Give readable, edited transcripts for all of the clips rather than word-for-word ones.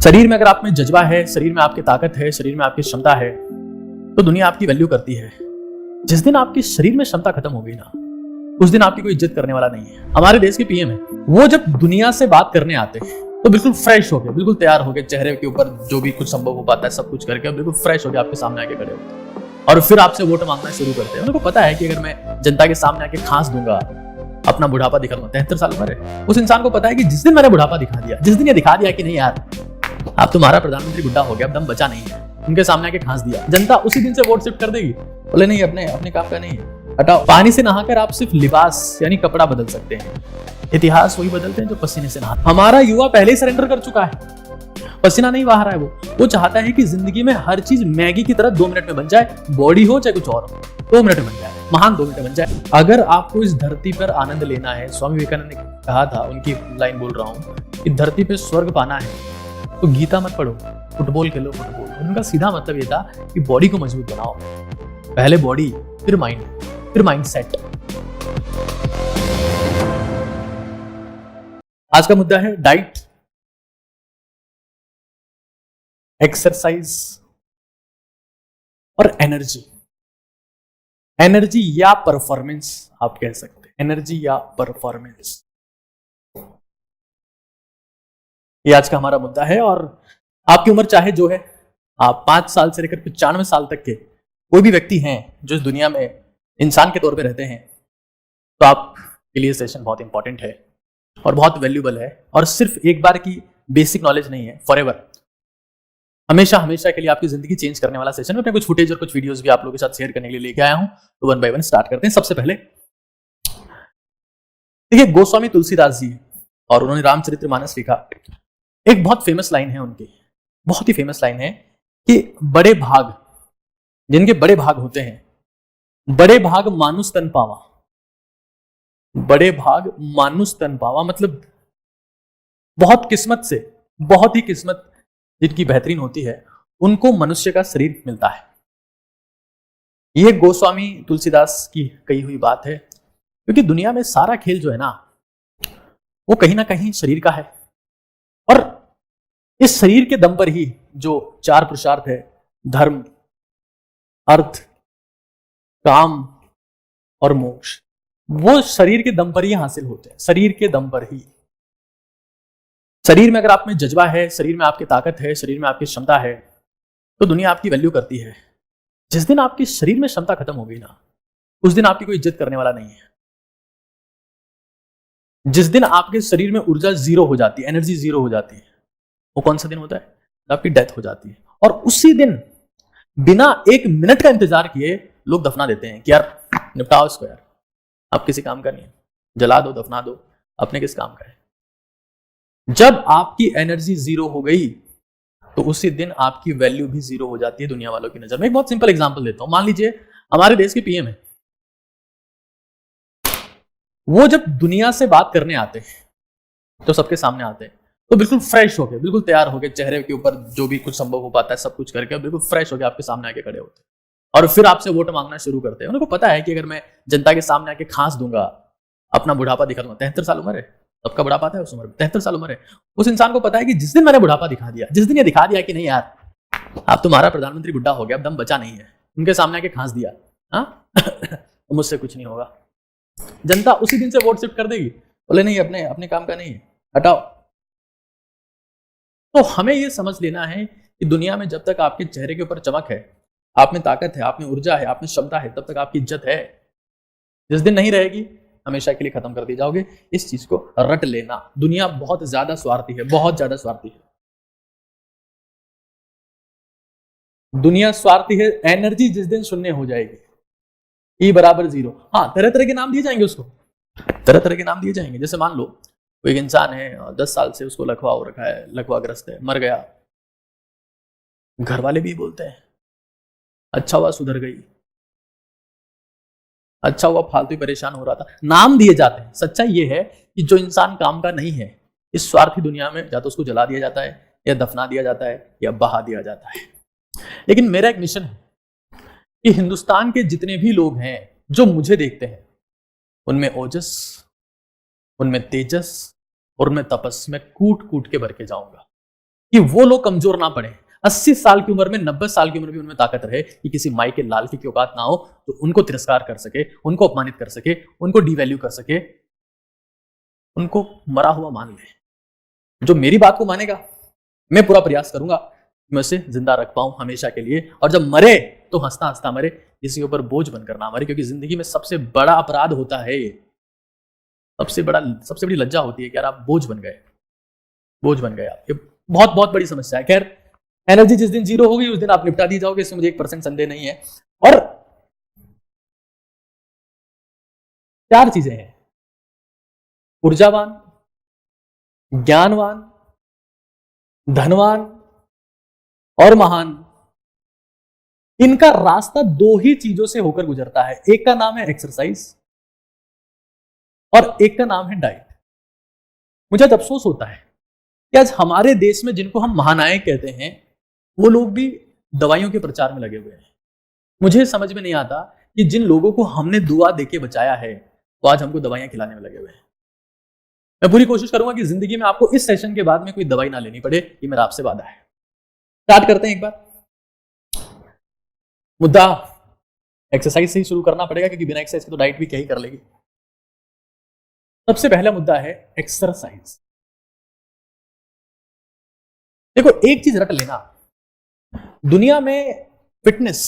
शरीर में अगर आप में जज्बा है, शरीर में आपकी ताकत है, शरीर में आपकी क्षमता है, तो दुनिया आपकी वैल्यू करती है। जिस दिन आपके शरीर में क्षमता खत्म हो गई ना, उस दिन आपकी कोई इज्जत करने वाला नहीं है। हमारे देश के पीएम है, वो जब दुनिया से बात करने आते हैं तो बिल्कुल फ्रेश हो गए, बिल्कुल तैयार हो गए, चेहरे के ऊपर जो भी कुछ संभव हो पाता है सब कुछ करके बिल्कुल फ्रेश हो गए आपके सामने आके खड़े होते हैं और फिर आपसे वोट मांगना शुरू करते हैं। उनको पता है कि अगर मैं जनता के सामने आके खांस दूंगा, अपना बुढ़ापा दिखा दूंगा, 73 साल उम्र है, उस इंसान को पता है कि जिस दिन मैंने बुढ़ापा दिखा दिया, जिस दिन ये दिखा दिया कि नहीं यार आप तुम्हारा प्रधानमंत्री बुढ़ा हो गया, अब दम बचा नहीं है, उनके सामने आके खांस दिया, जनता उसी दिन से वोट शिफ्ट कर देगी। बोले नहीं, अपने काम का नहीं है, हटाओ। पानी से नहाकर आप सिर्फ लिबास यानी कपड़ा बदल सकते हैं, इतिहास वही बदलते हैं जो पसीने से नहाते। हमारा युवा पहले ही सरेंडर कर चुका है, पसीना नहीं बहा रहा है। वो चाहता है कि जिंदगी में हर चीज मैगी की तरह 2 मिनट में बन जाए, बॉडी हो चाहे कुछ और हो, 2 मिनट में बन जाए, महान 2 मिनट में बन जाए। अगर आपको इस धरती पर आनंद लेना है, स्वामी विवेकानंद ने कहा था, उनकी लाइन बोल रहा हूँ, कि धरती पे स्वर्ग पाना है तो गीता मत पढ़ो, फुटबॉल खेलो फुटबॉल। उनका सीधा मतलब ये था कि बॉडी को मजबूत बनाओ, पहले बॉडी फिर माइंड, फिर माइंड सेट। आज का मुद्दा है डाइट, एक्सरसाइज और एनर्जी। एनर्जी या परफॉर्मेंस आप कह सकते हैं, एनर्जी या परफॉर्मेंस, ये आज का हमारा मुद्दा है। और आपकी उम्र चाहे जो है, आप 5 साल से लेकर 95 साल तक के कोई भी व्यक्ति हैं जो इस दुनिया में इंसान के तौर पे रहते हैं, तो आपके लिए सेशन बहुत इंपॉर्टेंट है और बहुत वैल्यूबल है और सिर्फ एक बार की बेसिक नॉलेज नहीं है, फॉरएवर, हमेशा हमेशा के लिए आपकी जिंदगी चेंज करने वाला सेशन। मैं कुछ फुटेज और कुछ वीडियोस भी आप लोगों के साथ शेयर करने के लिए लेके आया हूं, तो 1 बाय 1 स्टार्ट करते हैं। सबसे पहले देखिए, गोस्वामी तुलसीदास जी और उन्होंने रामचरितमानस लिखा। एक बहुत फेमस लाइन है उनकी, बहुत ही फेमस लाइन है कि बड़े भाग, जिनके बड़े भाग होते हैं, बड़े भाग मानुष तन पावा, बड़े भाग मानुष तन पावा, मतलब बहुत किस्मत से, बहुत ही किस्मत जिनकी बेहतरीन होती है, उनको मनुष्य का शरीर मिलता है। यह गोस्वामी तुलसीदास की कही हुई बात है, क्योंकि दुनिया में सारा खेल जो है ना, वो कहीं ना कहीं शरीर का है और इस शरीर के दम पर ही जो 4 पुरुषार्थ है, धर्म, अर्थ, काम और मोक्ष, वो शरीर के दम पर ही हासिल होते हैं, शरीर के दम पर ही। शरीर में अगर आप में जज्बा है, शरीर में आपकी ताकत है, शरीर में आपकी क्षमता है, तो दुनिया आपकी वैल्यू करती है। जिस दिन आपके शरीर में क्षमता खत्म हो गई ना, उस दिन आपकी कोई इज्जत करने वाला नहीं है। जिस दिन आपके शरीर में ऊर्जा 0 हो जाती है, एनर्जी 0 हो जाती है, वो कौन सा दिन होता है? आपकी डेथ हो जाती है। और उसी दिन बिना 1 मिनट का इंतजार किए लोग दफना देते हैं कि यार निपटाओ इसको, यार आप किसी काम का नहीं है, जला दो, दफना दो, अपने किस काम का है। जब आपकी एनर्जी 0 हो गई तो उसी दिन आपकी वैल्यू भी 0 हो जाती है दुनिया वालों की नजर में। एक बहुत सिंपल एग्जांपल देता हूं। मान लीजिए हमारे देश के पीएम है, वो जब दुनिया से बात करने आते हैं तो सबके सामने आते हैं तो बिल्कुल फ्रेश हो गए, बिल्कुल तैयार हो गए, चेहरे के ऊपर जो भी कुछ संभव हो पाता है सब कुछ करके बिल्कुल फ्रेश हो गए आपके सामने आके खड़े होते हैं और फिर आपसे वोट मांगना शुरू करते हैं। उनको पता है कि अगर मैं जनता के सामने आके खांस दूंगा, अपना बुढ़ापा दिखा दूंगा, 73 साल उम्र है, सबका बुढ़ापा है उस उम्र में, 73 साल उम्र है, उस इंसान को पता है कि जिस दिन मैंने बुढ़ापा दिखा दिया, जिस दिन ये दिखा दिया कि नहीं यार आप तुम्हारा प्रधानमंत्री बुढ़ा हो गया, अब दम बचा नहीं है, उनके सामने आके खांस दिया, तो मुझसे कुछ नहीं होगा, जनता उसी दिन से वोट शिफ्ट कर देगी। बोले नहीं, अपने काम का नहीं है, हटाओ। तो हमें यह समझ लेना है कि दुनिया में जब तक आपके चेहरे के ऊपर चमक है, आप में ताकत है, आप में ऊर्जा है, आप में क्षमता है, तब तक आपकी इज्जत है। जिस दिन नहीं रहेगी, हमेशा के लिए खत्म कर दिए जाओगे। इस चीज को रट लेना। दुनिया बहुत ज्यादा स्वार्थी है, बहुत ज्यादा स्वार्थी है। दुनिया स्वार्थी है। एनर्जी जिस दिन शून्य हो जाएगी, E = 0, हाँ, तरह तरह के नाम दिए जाएंगे उसको, तरह तरह के नाम दिए जाएंगे। जैसे मान लो कोई एक इंसान है, 10 साल से उसको लकवा हो रखा है, लकवाग्रस्त है, मर गया, घर वाले भी बोलते हैं अच्छा हुआ सुधर गई, अच्छा हुआ फालतू ही परेशान हो रहा था, नाम दिए जाते हैं। सच्चाई ये है कि जो इंसान काम का नहीं है, इस स्वार्थी दुनिया में या तो उसको जला दिया जाता है, या दफना दिया जाता है, या बहा दिया जाता है। लेकिन मेरा एक मिशन है कि हिंदुस्तान के जितने भी लोग हैं जो मुझे देखते हैं, उनमें ओजस, उनमें तेजस और उनमें तपस मैं कूट कूट के भर के जाऊंगा। कि वो लोग कमजोर ना पड़े, 80 साल की उम्र में, 90 साल की उम्र में उनमें ताकत रहे कि किसी माई के लाल की औकात ना हो तो उनको तिरस्कार कर सके, उनको अपमानित कर सके, उनको डिवैल्यू कर सके, उनको मरा हुआ मान ले। जो मेरी बात को मानेगा, मैं पूरा प्रयास करूंगा कि मैं उसे जिंदा रख पाऊं हमेशा के लिए, और जब मरे तो हंसता हंसता मरे, किसी के ऊपर बोझ बनकर ना मरे, क्योंकि जिंदगी में सबसे बड़ा अपराध होता है ये, सबसे बड़ी लज्जा होती है कि यार आप बोझ बन गए, बोझ बन गए आप। ये बहुत बहुत बड़ी समस्या है। खैर, एनर्जी जिस दिन जीरो होगी उस दिन आप निपटा दी जाओगे, इसमें मुझे 1% संदेह नहीं है। और 4 चीजें हैं: ऊर्जावान, ज्ञानवान, धनवान और महान। इनका रास्ता 2 ही चीजों से होकर गुजरता है, एक का नाम है एक्सरसाइज और एक का नाम है डाइट। मुझे आज अफसोस होता है कि आज हमारे देश में जिनको हम महानायक कहते हैं वो लोग भी दवाइयों के प्रचार में लगे हुए हैं। मुझे समझ में नहीं आता कि जिन लोगों को हमने दुआ देके बचाया है वो आज हमको दवाइयां खिलाने में लगे हुए हैं। मैं पूरी कोशिश करूंगा कि जिंदगी में आपको इस सेशन के बाद में कोई दवाई ना लेनी पड़े, ये मेरा आपसे वादा है। स्टार्ट करते हैं एक बार। मुद्दा एक्सरसाइज से ही शुरू करना पड़ेगा, क्योंकि बिना एक्सरसाइज के तो डाइट भी क्या ही कर लेगी। सबसे पहला मुद्दा है एक्सरसाइज। देखो, एक चीज रट लेना, दुनिया में फिटनेस,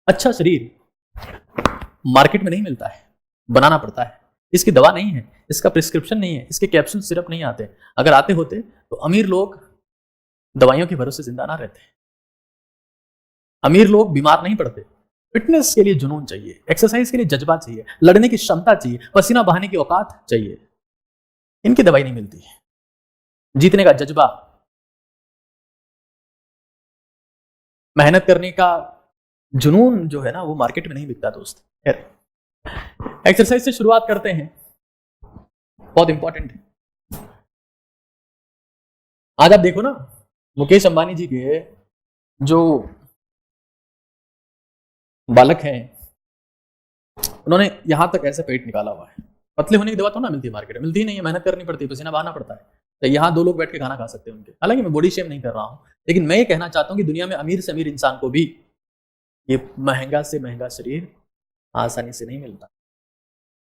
अच्छा शरीर मार्केट में नहीं मिलता है, बनाना पड़ता है। इसकी दवा नहीं है, इसका प्रिस्क्रिप्शन नहीं है, इसके कैप्सूल सिरप नहीं आते। अगर आते होते तो अमीर लोग दवाइयों के भरोसे जिंदा ना रहते, अमीर लोग बीमार नहीं पड़ते। फिटनेस के लिए जुनून चाहिए, एक्सरसाइज के लिए जज्बा चाहिए, लड़ने की क्षमता चाहिए, पसीना बहाने की औकात चाहिए। इनकी दवाई नहीं मिलती है। जीतने का जज्बा, मेहनत करने का जुनून जो है ना, वो मार्केट में नहीं बिकता दोस्त। एक्सरसाइज से शुरुआत करते हैं, बहुत इंपॉर्टेंट है। आज आप देखो ना, मुकेश अंबानी जी के जो बालक हैं, उन्होंने यहां तक ऐसे पेट निकाला हुआ है। पतले होने की दवा तो ना मिलती है मार्केट में, मिलती ही नहीं है, मेहनत करनी पड़ती है, पसीना बहाना पड़ता है। तो यहाँ 2 लोग बैठ के खाना खा सकते हैं उनके। हालांकि मैं बॉडी शेम नहीं कर रहा हूं, लेकिन मैं ये कहना चाहता हूं कि दुनिया में अमीर से अमीर इंसान को भी ये महंगा से महंगा शरीर आसानी से नहीं मिलता,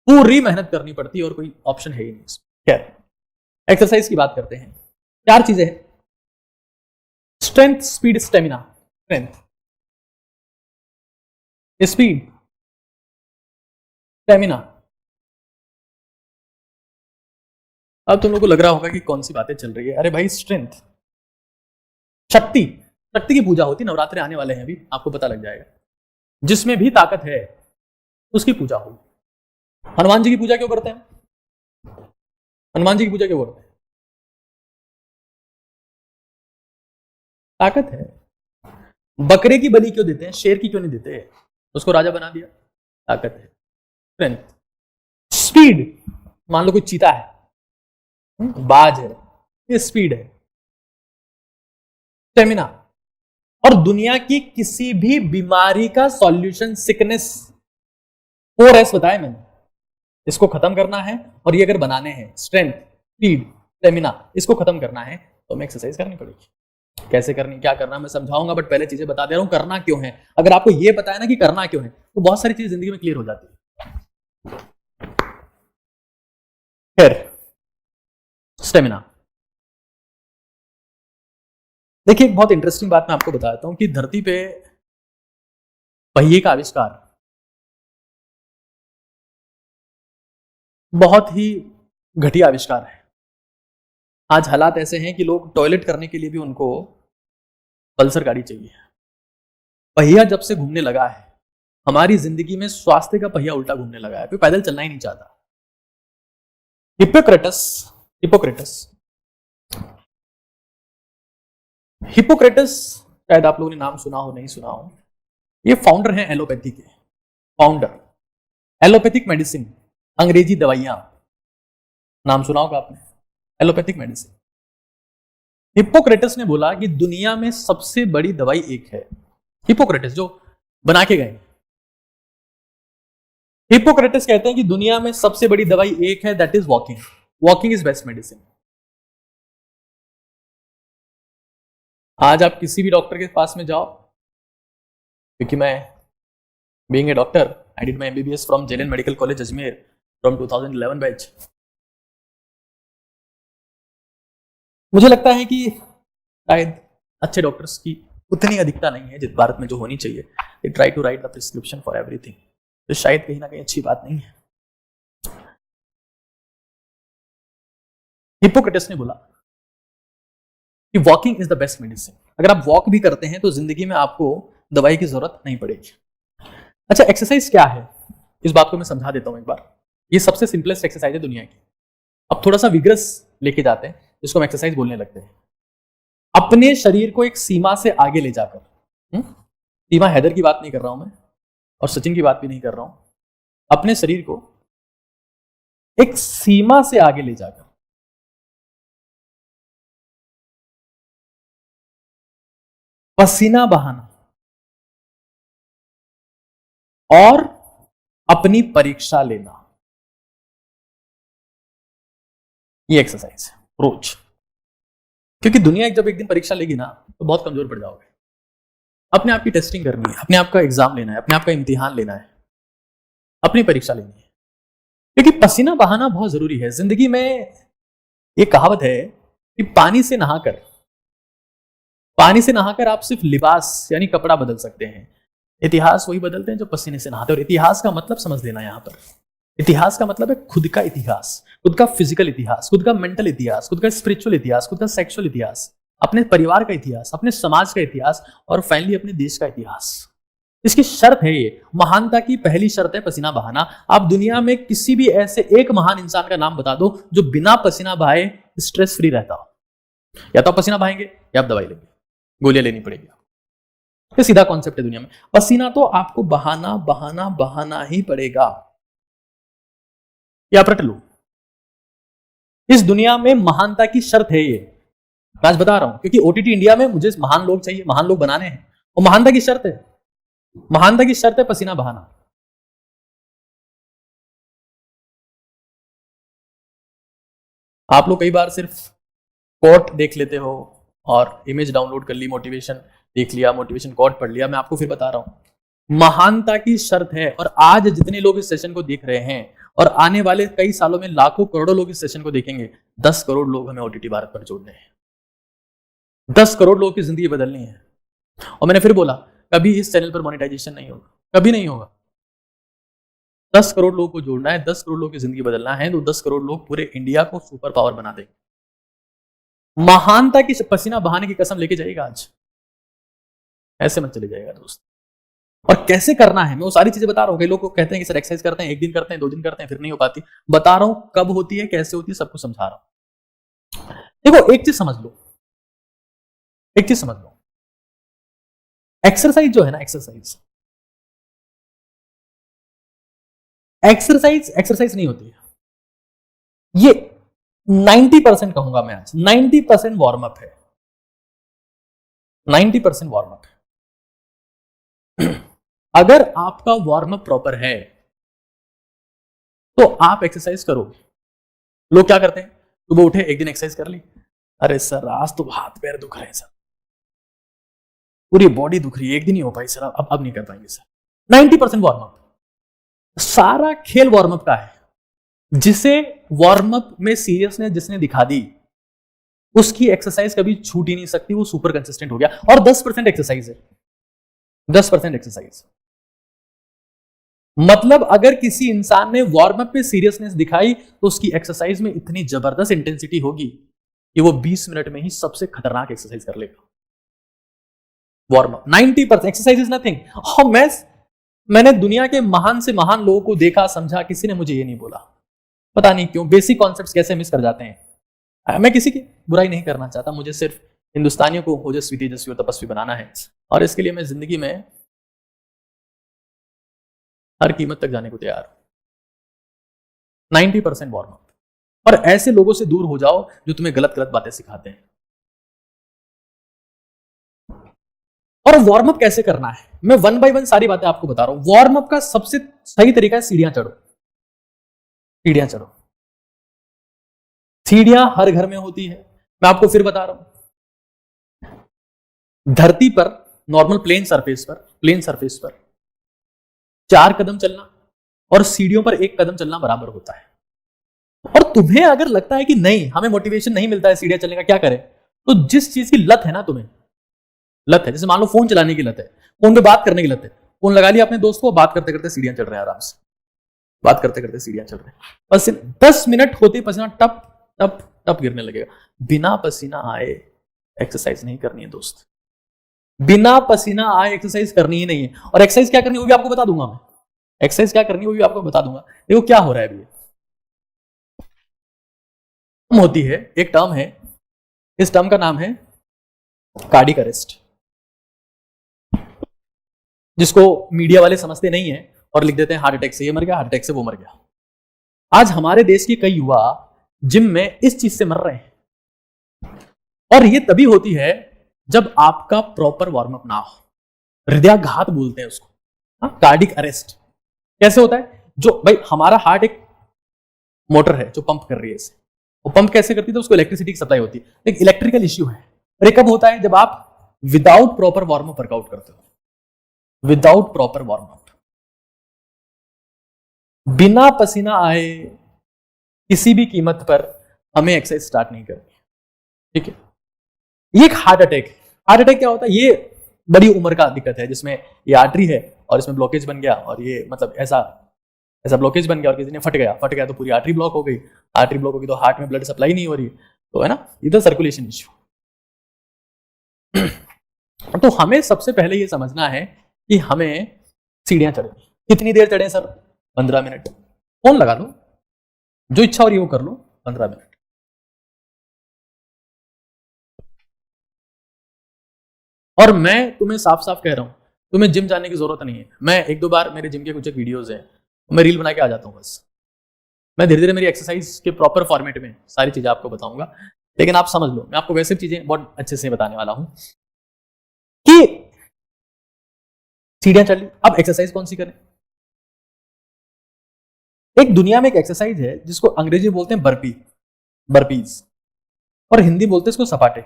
पूरी मेहनत करनी पड़ती है और कोई ऑप्शन है ही नहीं। खैर, एक्सरसाइज की बात करते हैं। 4 चीजें हैं: strength, speed, stamina. Strength, speed, stamina. अब तुम लोगों को लग रहा होगा कि कौन सी बातें चल रही है। अरे भाई, स्ट्रेंथ, शक्ति, शक्ति की पूजा होती है। नवरात्रे आने वाले हैं, अभी आपको पता लग जाएगा। जिसमें भी ताकत है उसकी पूजा होगी। हनुमान जी की पूजा क्यों करते हैं? हनुमान जी की पूजा क्यों करते हैं? ताकत है। बकरे की बलि क्यों देते हैं? शेर की क्यों नहीं देते? उसको राजा बना दिया, ताकत है। स्ट्रेंथ, स्पीड, मान लो कोई चीता है, बाज है, ये स्पीड है। स्टेमिना, और दुनिया की किसी भी बीमारी का सॉल्यूशन, सिकनेस, 4S बताया मैंने, इसको खत्म करना है और ये अगर बनाने हैं, स्ट्रेंथ, स्पीड, स्टेमिना, इसको खत्म करना है तो हमें एक्सरसाइज करनी पड़ेगी। कैसे करनी, क्या करना, मैं समझाऊंगा, बट पहले चीजें बता दे रहा हूं करना क्यों है। अगर आपको ये पता है ना कि करना क्यों है, तो बहुत सारी चीजें जिंदगी में क्लियर हो जाती है। फिर स्टेमिना, देखिए, बहुत इंटरेस्टिंग बात मैं आपको बताता हूं कि धरती पे पहिए का आविष्कार बहुत ही घटिया आविष्कार है। आज हालात ऐसे हैं कि लोग टॉयलेट करने के लिए भी उनको पल्सर गाड़ी चाहिए। पहिया जब से घूमने लगा है हमारी जिंदगी में, स्वास्थ्य का पहिया उल्टा घूमने लगा है, कोई पैदल चलना ही नहीं चाहता। हिपोक्रेटस शायद आप लोगों ने नाम सुना हो, नहीं सुना हो। ये फाउंडर हैं एलोपैथी के, फाउंडर, एलोपैथिक मेडिसिन, अंग्रेजी दवाइयां, नाम सुना होगा आपने, एलोपैथिक मेडिसिन। हिपोक्रेटस ने बोला कि दुनिया में सबसे बड़ी दवाई एक है। हिपोक्रेटस जो बना के गए, हिपोक्रेटस कहते हैं कि दुनिया में सबसे बड़ी दवाई एक है, that is walking. Walking is best medicine. आज आप किसी भी डॉक्टर के पास में जाओ, क्योंकि मैं being a doctor I did my MBBS from JNN medical college Ajmer from 2011 batch. मुझे लगता है कि शायद अच्छे डॉक्टर्स की उतनी अधिकता नहीं है जिस भारत में जो होनी चाहिए। They try to write the prescription for everything, तो शायद कहीं ना कहीं अच्छी बात नहीं है। हिप्पोक्रेटस ने बोला कि walking is the best medicine. अगर आप वॉक भी करते हैं तो जिंदगी में आपको दवाई की जरूरत नहीं पड़ेगी। अच्छा, एक्सरसाइज क्या है, इस बात को मैं समझा देता हूं एक बार। ये सबसे सिंपलेस्ट एक्सरसाइज है दुनिया की। अब थोड़ा सा विग्रस लेके जाते हैं, जिसको हम एक्सरसाइज बोलने लगते हैं। अपने शरीर को एक सीमा से आगे ले जाकर, सीमा हैदर की बात नहीं कर रहा हूं मैं, और सचिन की बात भी नहीं कर रहा हूं। अपने शरीर को एक सीमा से आगे ले जाकर पसीना बहाना और अपनी परीक्षा लेना, ये एक्सरसाइज है रोज। क्योंकि दुनिया जब एक दिन परीक्षा लेगी ना तो बहुत कमजोर पड़ जाओगे। अपने आप की टेस्टिंग करनी है, अपने आप का एग्जाम लेना है, अपने आप का इम्तिहान लेना है, अपनी परीक्षा लेनी है। क्योंकि पसीना बहाना बहुत जरूरी है जिंदगी में। एक कहावत है कि पानी से नहाकर आप सिर्फ लिबास यानी कपड़ा बदल सकते हैं, इतिहास वही बदलते हैं जो पसीने से नहाते हैं। और इतिहास का मतलब समझ लेना, यहां पर इतिहास का मतलब है खुद का इतिहास, खुद का फिजिकल इतिहास, खुद का मेंटल इतिहास, खुद का स्पिरिचुअल इतिहास, खुद का सेक्सुअल इतिहास, अपने परिवार का इतिहास, अपने समाज का इतिहास, और फाइनली अपने देश का इतिहास। इसकी शर्त है ये, महानता की पहली शर्त है पसीना बहाना। आप दुनिया में किसी भी ऐसे एक महान इंसान का नाम बता दो जो बिना पसीना बहाए स्ट्रेस फ्री रहता हो। या तो आप पसीना बहाएंगे या आप दवाई लेंगे, गोलियां लेनी पड़ेगी। ये सीधा कॉन्सेप्ट है दुनिया में। पसीना तो आपको बहाना बहाना बहाना ही पड़ेगा। या रट लो, इस दुनिया में महानता की शर्त है ये। मैं आज बता रहा हूं क्योंकि OTT इंडिया में मुझे महान लोग चाहिए, महान लोग बनाने हैं, और महानता की शर्त है, महानता की शर्त है पसीना बहाना। आप लोग कई बार सिर्फ कोट देख लेते हो और इमेज डाउनलोड कर ली, मोटिवेशन देख लिया, मोटिवेशन कोट पढ़ लिया। मैं आपको फिर बता रहा हूं, महानता की शर्त है। और आज जितने लोग इस सेशन को देख रहे हैं और आने वाले कई सालों में लाखों करोड़ों लोग इस सेशन को देखेंगे, 10 करोड़ लोग हमें OTT भारत पर जोड़ने हैं। 10 करोड़ लोगों की जिंदगी बदलनी है। और मैंने फिर बोला, कभी इस चैनल पर मोनेटाइजेशन नहीं होगा, कभी नहीं होगा। 10 करोड़ लोगों को जोड़ना है, 10 करोड़ लोगों की जिंदगी बदलना है, तो 10 करोड़ लोग पूरे इंडिया को सुपर पावर बना देंगे। महानता की पसीना बहाने की कसम लेके जाइएगा आज, ऐसे मत चले जाएगा दोस्त। और कैसे करना है मैं वो सारी चीजें बता रहा हूं। कई लोग को कहते हैं कि सर एक्सरसाइज करते हैं, एक दिन करते हैं, 2 दिन करते हैं, फिर नहीं हो पाती। बता रहा हूं कब होती है, कैसे होती है, सबको समझा रहा हूं। देखो, एक चीज समझ लो, एक्सरसाइज जो है ना, एक्सरसाइज नहीं होती है ये। 90% कहूंगा मैं आज, 90% वार्म अप है, 90% वार्म अप है। अगर आपका वार्म अप प्रॉपर है तो आप एक्सरसाइज करोगे। लोग क्या करते हैं, सुबह उठे, एक दिन एक्सरसाइज कर ली, अरे सर आज तो हाथ पैर दुख रहे हैं सर, पूरी बॉडी दुख रही है, एक दिन ही हो पाई सर, अब नहीं कर पाएंगे सर। 90% वार्म अप, सारा खेल वार्म अप का है। जिसे वार्म अप में सीरियसनेस जिसने दिखा दी, उसकी एक्सरसाइज कभी छूट ही नहीं सकती, वो सुपर कंसिस्टेंट हो गया। और 10% एक्सरसाइज है, 10% एक्सरसाइज। मतलब अगर किसी इंसान ने वार्म अप में सीरियसनेस दिखाई तो उसकी एक्सरसाइज में इतनी जबरदस्त इंटेंसिटी होगी कि वो 20 मिनट में ही सबसे खतरनाक एक्सरसाइज कर लेगा। Warm up 90%, exercise is nothing. मैंने दुनिया के महान से महान लोगों को देखा, समझा, किसी ने मुझे ये नहीं बोला। पता नहीं क्यों बेसिक कॉन्सेप्ट्स कैसे मिस कर जाते हैं। मैं किसी की बुराई नहीं करना चाहता, मुझे सिर्फ हिंदुस्तानियों को ओजस्वी, तेजस्वी और तपस्वी बनाना है। और इसके लिए मैं जिंदगी में हर कीमत तक जाने को तैयार हूं। 90% वार्म अप। और ऐसे लोगों से दूर हो जाओ जो तुम्हें गलत गलत बातें सिखाते हैं। और वार्म अप कैसे करना है, मैं 1 by 1 सारी बातें आपको बता रहा हूं। वार्म अप का सबसे सही तरीका है सीढ़ियां चढ़ो। सीढ़ियां चढ़ो, सीढ़ियां हर घर में होती है। मैं आपको फिर बता रहा हूं, धरती पर नॉर्मल प्लेन सरफेस पर 4 कदम चलना और सीढ़ियों पर 1 कदम चलना बराबर होता है। और तुम्हें अगर लगता है कि नहीं, हमें मोटिवेशन नहीं मिलता है सीढ़ियां चलने का, क्या करें? तो जिस चीज की लत है ना, तुम्हें लत है, जैसे मान लो फोन चलाने की लत है, फोन पे बात करने की लत है, फोन लगा लिया अपने दोस्त को, बात करते करते सीढ़ियां चढ़ रहे हैं आराम से, बात करते करते सीढ़ियां चढ़ रहे हैं, बस 10 मिनट होते पसीना टप टप टप गिरने लगेगा। बिना पसीना आए एक्सरसाइज नहीं करनी है दोस्त, बिना पसीना आए एक्सरसाइज करनी ही नहीं है। और एक्सरसाइज क्या करनी है वो भी आपको बता दूंगा मैं, एक्सरसाइज क्या करनी है वो भी आपको बता दूंगा। देखो क्या हो रहा है अभी, होती है, एक टर्म है, इस टर्म का नाम है कार्डिक अरेस्ट, जिसको मीडिया वाले समझते नहीं है और लिख देते हैं हार्ट अटैक से ये मर गया, हार्ट अटैक से वो मर गया। आज हमारे देश के कई युवा जिम में इस चीज से मर रहे हैं, और ये तभी होती है जब आपका प्रॉपर वार्म अप ना हो। हृदयाघात बोलते हैं उसको, कार्डिक अरेस्ट। कैसे होता है? जो भाई हमारा हार्ट एक मोटर है जो पंप कर रही है इसे, वो पंप कैसे करती है? तो उसको इलेक्ट्रिसिटी की सप्लाई होती है, एक इलेक्ट्रिकल इश्यू है। और ये कब होता है? जब आप without proper warm up workout करते हो, विदाउट प्रॉपर वार्म अप, बिना पसीना आए किसी भी कीमत पर हमें एक्सरसाइज स्टार्ट नहीं करनी, ठीक है? ये एक हार्ट अटैक। हार्ट अटैक क्या होता है? ये बड़ी उम्र का दिक्कत है जिसमें ये आर्टरी है और इसमें ब्लॉकेज बन गया, और ये मतलब ऐसा ब्लॉकेज बन गया और किसी ने फट गया तो पूरी आर्टरी ब्लॉक हो गई, आर्टरी ब्लॉक होगी तो हार्ट में ब्लड सप्लाई नहीं हो रही, तो है ना, इधर सर्कुलेशन इश्यू। तो हमें सबसे पहले ये समझना है कि हमें सीढ़ियां चढ़नी। कितनी देर चढ़े सर? 15 मिनट। फोन लगा लो, जो इच्छा हो रही है वो कर लो, 15 मिनट। और मैं तुम्हें साफ साफ कह रहा हूं, तुम्हें जिम जाने की जरूरत नहीं है। मैं 1-2 बार, मेरे जिम के कुछ एक वीडियोज हैं, मैं रील बना के आ जाता हूं बस। मैं धीरे धीरे मेरी एक्सरसाइज के प्रॉपर फॉर्मेट में सारी चीजें आपको बताऊंगा, लेकिन आप समझ लो, मैं आपको वैसे चीजें बहुत अच्छे से बताने वाला हूं कि सीढ़ियां चल ली, अब एक्सरसाइज कौन सी करें? एक दुनिया में एक एक्सरसाइज है जिसको अंग्रेजी बोलते हैं बर्पीज, और हिंदी बोलते हैं इसको सपाटे।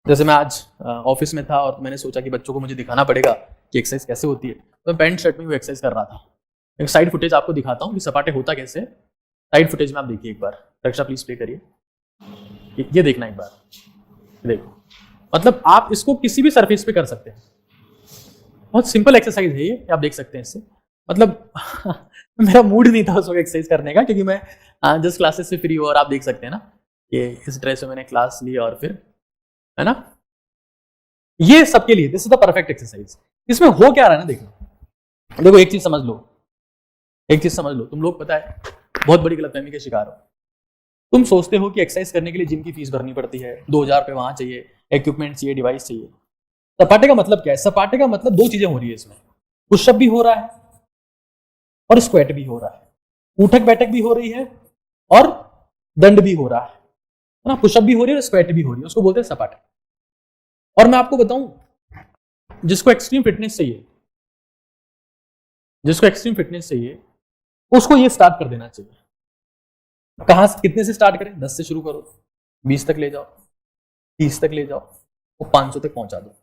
जैसे मैं आज ऑफिस में था और मैंने सोचा कि बच्चों को मुझे दिखाना पड़ेगा कि एक्सरसाइज कैसे होती है, तो मैं पैंट शर्ट में वो एक्सरसाइज कर रहा था। एक साइड फुटेज आपको दिखाता हूँ कि सपाटे होता कैसे। साइड फुटेज में आप देखिए एक बार, रक्षा प्लीज प्ले करिए, ये देखना एक बार, देखो, मतलब आप इसको किसी भी सरफेस पे कर सकते हैं, बहुत सिंपल एक्सरसाइज है ये, आप देख सकते हैं इससे। मतलब मेरा मूड नहीं था उस वक्त एक्सरसाइज करने का, क्योंकि मैं जस्ट क्लासेस से फ्री हूँ, और आप देख सकते हैं ना, ये इस ड्रेस में मैंने क्लास ली, और फिर है ना, ये सबके लिए this is the perfect exercise. इसमें हो क्या रहा है ना, देखो एक चीज समझ लो, तुम लोग पता है बहुत बड़ी गलतफहमी के शिकार हो। तुम सोचते हो कि एक्सरसाइज करने के लिए जिम की फीस भरनी पड़ती है, 2000 रुपये वहां चाहिए, इक्विपमेंट चाहिए, डिवाइस चाहिए। सपाटे का मतलब क्या है? सपाटे का मतलब 2 चीजें हो रही है इसमें, पुशअप भी हो रहा है और स्क्वाट भी हो रहा है, उठक बैठक भी हो रही है और दंड भी हो रहा है ना, पुशअप भी हो रही है और स्क्वाट भी हो रही है, उसको बोलते हैं सपाटे। और मैं आपको बताऊं, जिसको एक्सट्रीम फिटनेस चाहिए, उसको ये स्टार्ट कर देना चाहिए। कहां से, कितने से स्टार्ट करें? 10 से शुरू करो, 20 तक ले जाओ, 30 तक ले जाओ, और 500 तक पहुंचा दो।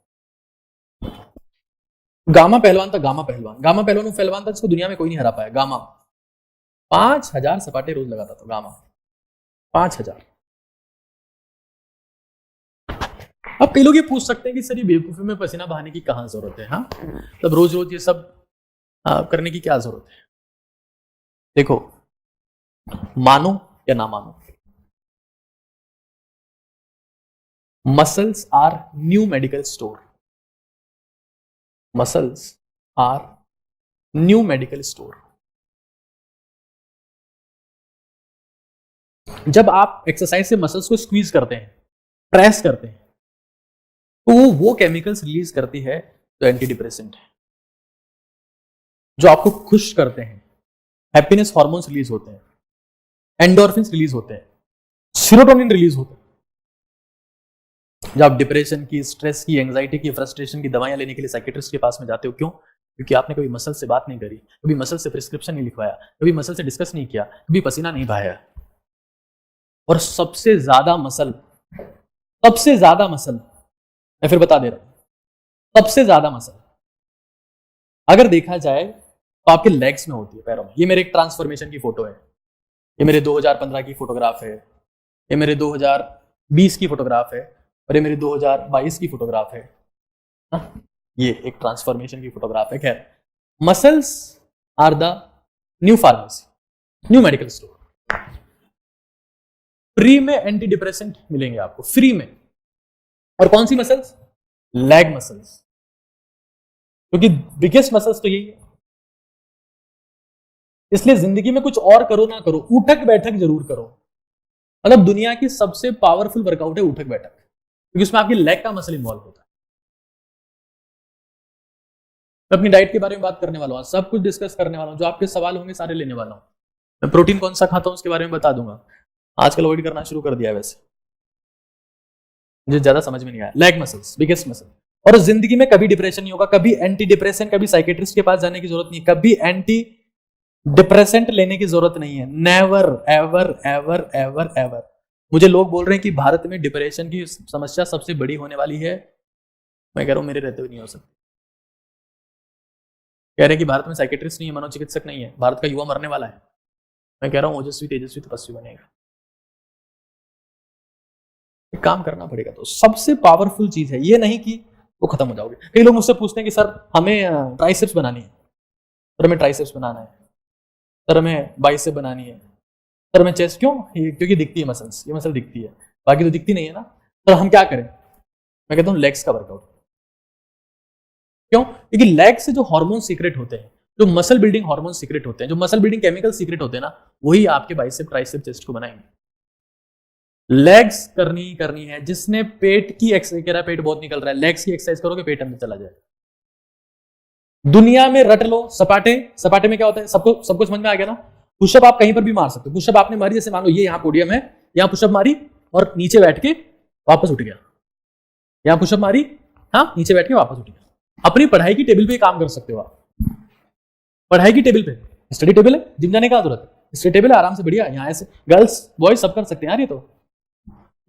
गामा पहलवान था, गामा पहलवान था जिसको दुनिया में कोई नहीं हरा पाया। गामा 5000 सपाटे रोज लगाता था, गामा 5000। अब कई लोग ये पूछ सकते हैं कि सर ये बेवकूफी में पसीना बहाने की कहां जरूरत है? हाँ, तब रोज रोज ये सब करने की क्या जरूरत है? देखो, मानो या ना मानो, muscles are new medical store. Muscles are new medical store. जब आप एक्सरसाइज से मसल्स को स्क्वीज करते हैं, प्रेस करते हैं, तो वो केमिकल्स रिलीज करती है जो एंटी डिप्रेसेंट है, जो आपको खुश करते हैं। हैप्पीनेस हार्मोन्स रिलीज होते हैं, एंडोर्फिन्स रिलीज होते हैं, सीरोटोनिन रिलीज होते हैं। जब आप डिप्रेशन की, स्ट्रेस की, एंजाइटी की, फ्रस्ट्रेशन की दवाइयां लेने के लिए साइकियाट्रिस्ट के पास में जाते हो, क्यों? क्योंकि आपने कभी मसल से बात नहीं करी, कभी मसल से प्रिस्क्रिप्शन नहीं लिखवाया, कभी मसल से डिस्कस नहीं किया, कभी पसीना नहीं बहाया। और सबसे ज्यादा मसल मैं फिर बता दे रहा हूं, सबसे ज्यादा मसल अगर देखा जाए तो आपके लेग्स में होती है, पैरों में। ये मेरे एक ट्रांसफॉर्मेशन की फोटो है, ये मेरे 2015 की फोटोग्राफ है, ये मेरे 2020 की फोटोग्राफ है, और ये मेरी 2022 की फोटोग्राफ है। ये एक ट्रांसफॉर्मेशन की फोटोग्राफ है। खैर, muscles are the new pharmacy, new medical store. Free में एंटी डिप्रेसेंट मिलेंगे आपको, फ्री में। और कौन सी मसल्स? लेग मसल्स, क्योंकि बिगेस्ट मसल्स तो यही है। इसलिए जिंदगी में कुछ और करो ना करो, उठक बैठक जरूर करो। मतलब दुनिया की सबसे पावरफुल वर्कआउट है उठक बैठक, क्योंकि उसमें आपकी लेग का मसल इन्वॉल्व होता है। मैं अपनी डाइट के बारे में बात करने वाला हूं, सब कुछ डिस्कस करने वाला हूं, जो आपके सवाल होंगे सारे लेने वाला हूं। मैं प्रोटीन कौन सा खाता हूं उसके बारे में बता दूंगा। आजकल अवॉइड करना शुरू कर दिया है वैसे, मुझे ज्यादा समझ में नहीं आया। Leg muscles, biggest muscle. और जिंदगी में कभी डिप्रेशन नहीं होगा, कभी एंटी डिप्रेशन, कभी साइकेट्रिस्ट के पास जाने की जरूरत नहीं, कभी एंटी डिप्रेसेंट लेने की जरूरत नहीं है। Never ever ever ever ever. मुझे लोग बोल रहे हैं कि भारत में डिप्रेशन की समस्या सबसे बड़ी होने वाली है। मैं कह रहा हूं मेरे रहते हुए नहीं हो सकती। कह रहे हैं कि भारत में साइकेट्रिस्ट नहीं है, मनोचिकित्सक नहीं है, भारत का युवा मरने वाला है। मैं कह रहा हूं ओजस्वी तेजस्वी तपस्वी बनेगा। एक काम करना पड़ेगा। तो सबसे पावरफुल चीज है, ये नहीं कि वो खत्म हो जाओगे। कई लोग मुझसे पूछते हैं कि सर हमें ट्राइसेप्स बनानी है, सर हमें ट्राइसेप्स बनाना है, सर हमें बाइसेप बनानी है, सर हमें चेस्ट। क्यों? क्योंकि दिखती है मसल्स, ये मसल दिखती है, बाकी तो दिखती नहीं है ना। सर हम क्या करें? मैं कहता हूं लेग्स का वर्कआउट। क्यों? क्योंकि लेग से जो हार्मोन सीक्रेट होते हैं, जो मसल बिल्डिंग हार्मोन सीक्रेट होते हैं, जो मसल बिल्डिंग केमिकल सीक्रेट होते हैं ना, वही आपके बाइसेप ट्राइसेप चेस्ट को बनाएंगे। लेग्स करनी है। जिसने पेट की एक्सरसाइज, कह रहा है पेट बहुत निकल रहा है, लेग्स की एक्सरसाइज करोगे पेट अंदर चला जाए। दुनिया में रट लो सपाटे। सपाटे में क्या होता है? सबको समझ में आ गया ना। पुशअप आप कहीं पर भी मार सकते हो। पुशअप आपने मारी, जैसे मान लो ये यहाँ पोडियम है, यहाँ पुशअप मारी और नीचे बैठ के वापस उठ गया, यहाँ पुशअप मारी, हाँ नीचे बैठ के वापस उठ गया। अपनी पढ़ाई की टेबल पे काम कर सकते हो आप। पढ़ाई की टेबल पे, स्टडी टेबल है, जिम जाने का जरूरत है, स्टडी टेबल है, आराम से बढ़िया। यहाँ ऐसे गर्ल्स बॉयज सब कर सकते हैं यार। ये तो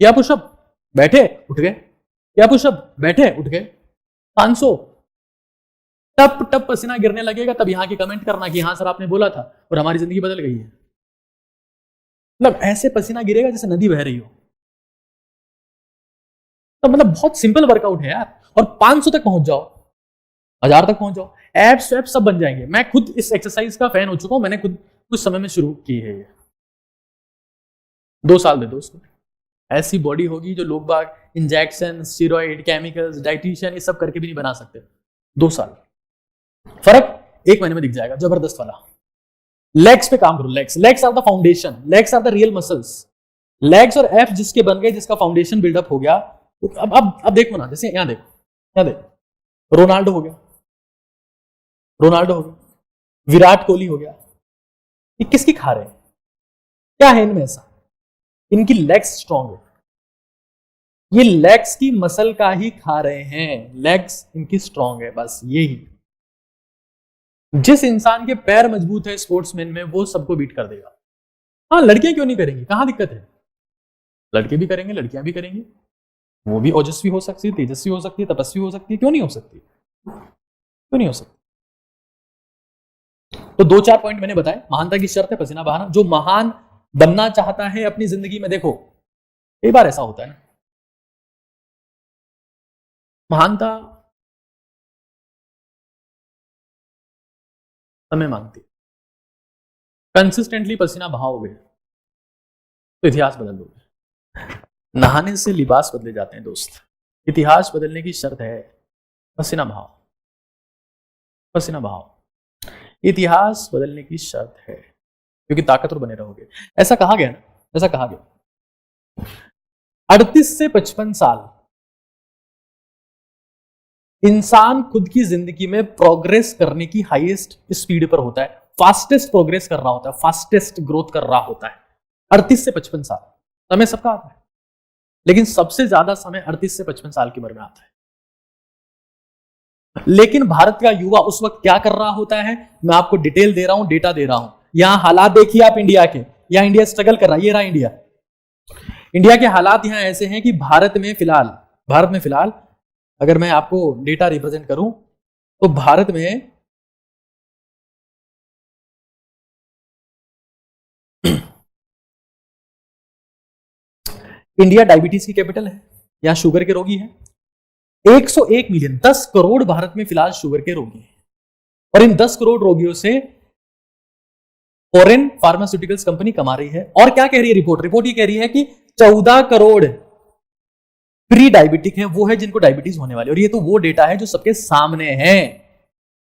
क्या पुशअप, बैठे उठ गए, क्या पुशअप, बैठे उठ गए, 500। टप टप पसीना गिरने लगेगा, तब यहाँ की कमेंट करना कि हाँ सर आपने बोला था और हमारी जिंदगी बदल गई है। मतलब ऐसे पसीना गिरेगा जैसे नदी बह रही हो। तो मतलब बहुत सिंपल वर्कआउट है यार। और 500 तक पहुंच जाओ, 1000 तक पहुंच जाओ, एब्स वैब्स सब बन जाएंगे। मैं खुद इस एक्सरसाइज का फैन हो चुका हूं, मैंने खुद कुछ समय में शुरू की है ये। 2 साल दे दो उसको, ऐसी बॉडी होगी जो लोग बाग इंजेक्शन, स्टीरॉइड, केमिकल्स, डाइटिशियन ये सब करके भी नहीं बना सकते। 2 साल फर्क 1 महीने में दिख जाएगा, जबरदस्त वाला। लेग्स पे काम करो। Legs are the foundation, legs are the real muscles. Legs और एफ जिसके बन गए, जिसका फाउंडेशन बिल्डअप हो गया। अब देखो ना, जैसे यहां देखो, रोनाल्डो हो गया, विराट कोहली हो गया। ये किसकी खा रहे हैं? क्या है इनमें ऐसा? इनकी लेग्स स्ट्रांग है, ये लेग्स की मसल का ही खा रहे हैं। लेग्स इनकी स्ट्रांग है, बस यही। जिस इंसान के पैर मजबूत है स्पोर्ट्समैन में, वो सबको बीट कर देगा। हाँ, लड़कियां क्यों नहीं करेंगी? कहां दिक्कत है? लड़के भी करेंगे, लड़कियां भी करेंगी। वो भी ओजस्वी हो सकती है, तेजस्वी हो सकती है, तपस्वी हो सकती है। क्यों नहीं हो सकती? क्यों नहीं हो सकती? तो 2-4 पॉइंट मैंने बताए। महानता की शर्त है पसीना बहाना। जो महान बनना चाहता है अपनी जिंदगी में, देखो कई बार ऐसा होता है ना, महानता समय मांगती है। कंसिस्टेंटली पसीना बहाओगे तो इतिहास बदल दोगे। नहाने से लिबास बदले जाते हैं दोस्त। इतिहास बदलने की शर्त है पसीना बहाओ, पसीना बहाओ। इतिहास बदलने की शर्त है, क्योंकि ताकतवर बने रहोगे। ऐसा कहा गया ना, ऐसा कहा गया 38 से 55 साल इंसान खुद की जिंदगी में प्रोग्रेस करने की हाईएस्ट स्पीड पर होता है, फास्टेस्ट प्रोग्रेस कर रहा होता है, फास्टेस्ट ग्रोथ कर रहा होता है। 38 से 55 साल समय सबका आता है, लेकिन सबसे ज्यादा समय 38 से 55 साल की उम्र में आता है। लेकिन भारत का युवा उस वक्त क्या कर रहा होता है? मैं आपको डिटेल दे रहा हूं, डेटा दे रहा हूं। यहां हालात देखिए आप इंडिया के। यहां इंडिया स्ट्रगल कर रहा है, ये रहा इंडिया। इंडिया के हालात यहां ऐसे हैं कि भारत में फिलहाल अगर मैं आपको डेटा रिप्रेजेंट करूं तो भारत में इंडिया डायबिटीज की कैपिटल है, यहां शुगर के रोगी हैं 101 मिलियन, 10 करोड़ भारत में फिलहाल शुगर के रोगी हैं। और इन 10 करोड़ रोगियों से फॉरेन फार्मास्यूटिकल्स कंपनी कमा रही है। और क्या कह रही है रिपोर्ट ये कह रही है कि 14 करोड़ प्री डायबिटिक है, वो है जिनको डायबिटीज होने वाली। और ये तो वो डेटा है जो सबके सामने है,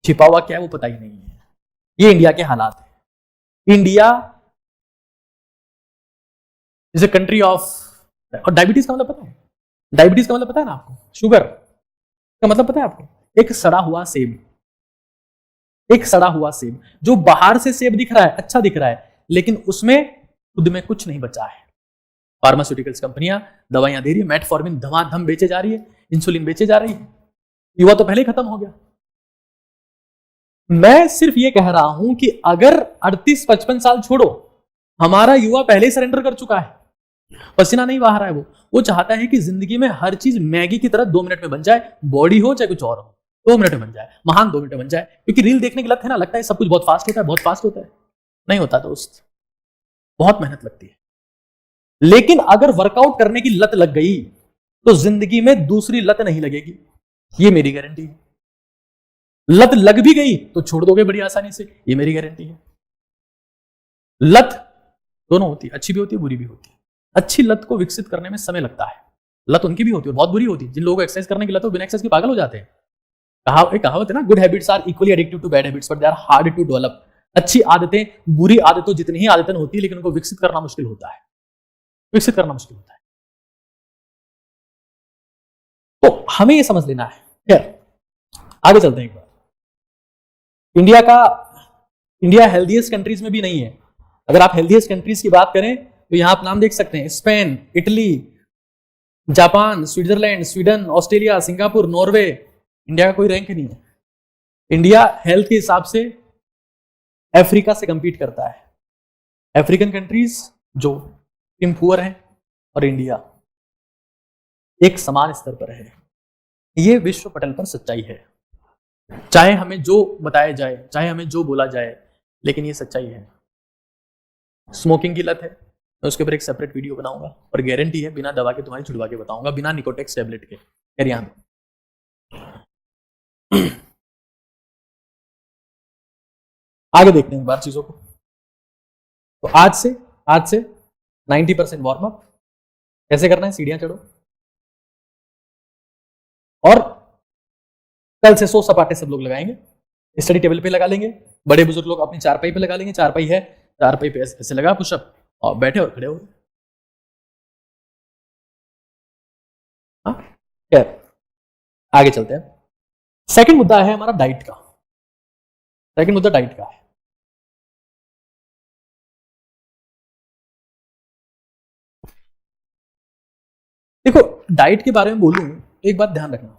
छिपा हुआ क्या है वो पता ही नहीं है। ये इंडिया के हालात है। India is a country of, और डायबिटीज का मतलब पता है, डायबिटीज का मतलब पता है ना आपको, शुगर का मतलब पता है आपको, एक सड़ा हुआ सेब, एक सड़ा हुआ सेब जो बाहर से सेब दिख रहा है, अच्छा दिख रहा है, लेकिन उसमें खुद में कुछ नहीं बचा है। फार्मास्यूटिकल्स कंपनियां दवाइयां दे रही है, मेटफॉर्मिन धमाधम बेचे जा रही है, इंसुलिन बेचे जा रही है, युवा तो पहले ही खत्म हो गया। मैं सिर्फ ये कह रहा हूं कि अगर 38-55 साल छोड़ो, हमारा युवा पहले ही सरेंडर कर चुका है, पसीना नहीं बहा रहा है। वो चाहता है कि जिंदगी में हर चीज मैगी की तरह 2 मिनट में बन जाए, बॉडी हो चाहे कुछ और हो, 2 मिनट में बन जाए, महान 2 मिनट में बन जाए। क्योंकि रील देखने की लत है ना, लगता है सब कुछ बहुत फास्ट होता है, बहुत फास्ट होता है। नहीं होता दोस्त, बहुत मेहनत लगती है। लेकिन अगर वर्कआउट करने की लत लग गई तो जिंदगी में दूसरी लत नहीं लगेगी, ये मेरी गारंटी है। लत लग भी गई तो छोड़ दोगे बड़ी आसानी से, ये मेरी गारंटी है। लत दोनों होती है, अच्छी भी होती है, बुरी भी होती है। अच्छी लत को विकसित करने में समय लगता है, लत उनकी भी होती है और बहुत बुरी होती है। जिन लोगों को एक्सरसाइज करने की लत हो, बिना एक्सरसाइज के पागल हो जाते हैं। कहावत है ना, good habits are equally addictive to bad habits but they are hard to develop. अच्छी आदतें बुरी आदतों जितनी ही आदतें होती है, लेकिन उनको विकसित करना मुश्किल होता है, विकसित करना मुश्किल होता है। तो हमें यह समझ लेना है। खैर आगे चलते हैं एक बार। इंडिया हेल्थीएस्ट कंट्रीज में भी नहीं है। अगर आप हेल्थीएस्ट कंट्रीज की बात करें तो यहां आप नाम देख सकते हैं, Spain, Italy, Japan, Switzerland, Sweden, Australia, Singapore, Norway. India का कोई रैंक नहीं है। इंडिया हेल्थ के हिसाब से अफ्रीका से कंपीट करता है। अफ्रीकन कंट्रीज जो पुअर है और इंडिया एक समान स्तर पर है। यह विश्व पटल पर सच्चाई है, चाहे हमें जो बताया जाए, चाहे हमें जो बोला जाए, लेकिन ये सच्चाई है। स्मोकिंग की लत है, मैं उसके ऊपर एक सेपरेट वीडियो बनाऊंगा और गारंटी है बिना दवा के तुम्हारी छुड़वा के बताऊंगा, बिना निकोटेक्स टैबलेट के। खैर यहां आगे देखते हैं एक बार चीजों को। तो आज से 90% वार्म अप कैसे करना है, सीढ़ियां चढ़ो और कल से 100 सपाटे सब लोग लगाएंगे, स्टडी टेबल पे लगा लेंगे, बड़े बुजुर्ग लोग अपनी चारपाई पे लगा लेंगे, चारपाई है, चारपाई पे ऐसे लगा पुशअप और बैठे और खड़े हो। खैर आगे चलते हैं। सेकंड मुद्दा है हमारा डाइट का। सेकंड मुद्दा डाइट का है। देखो डाइट के बारे में बोलूं तो एक बात ध्यान रखना,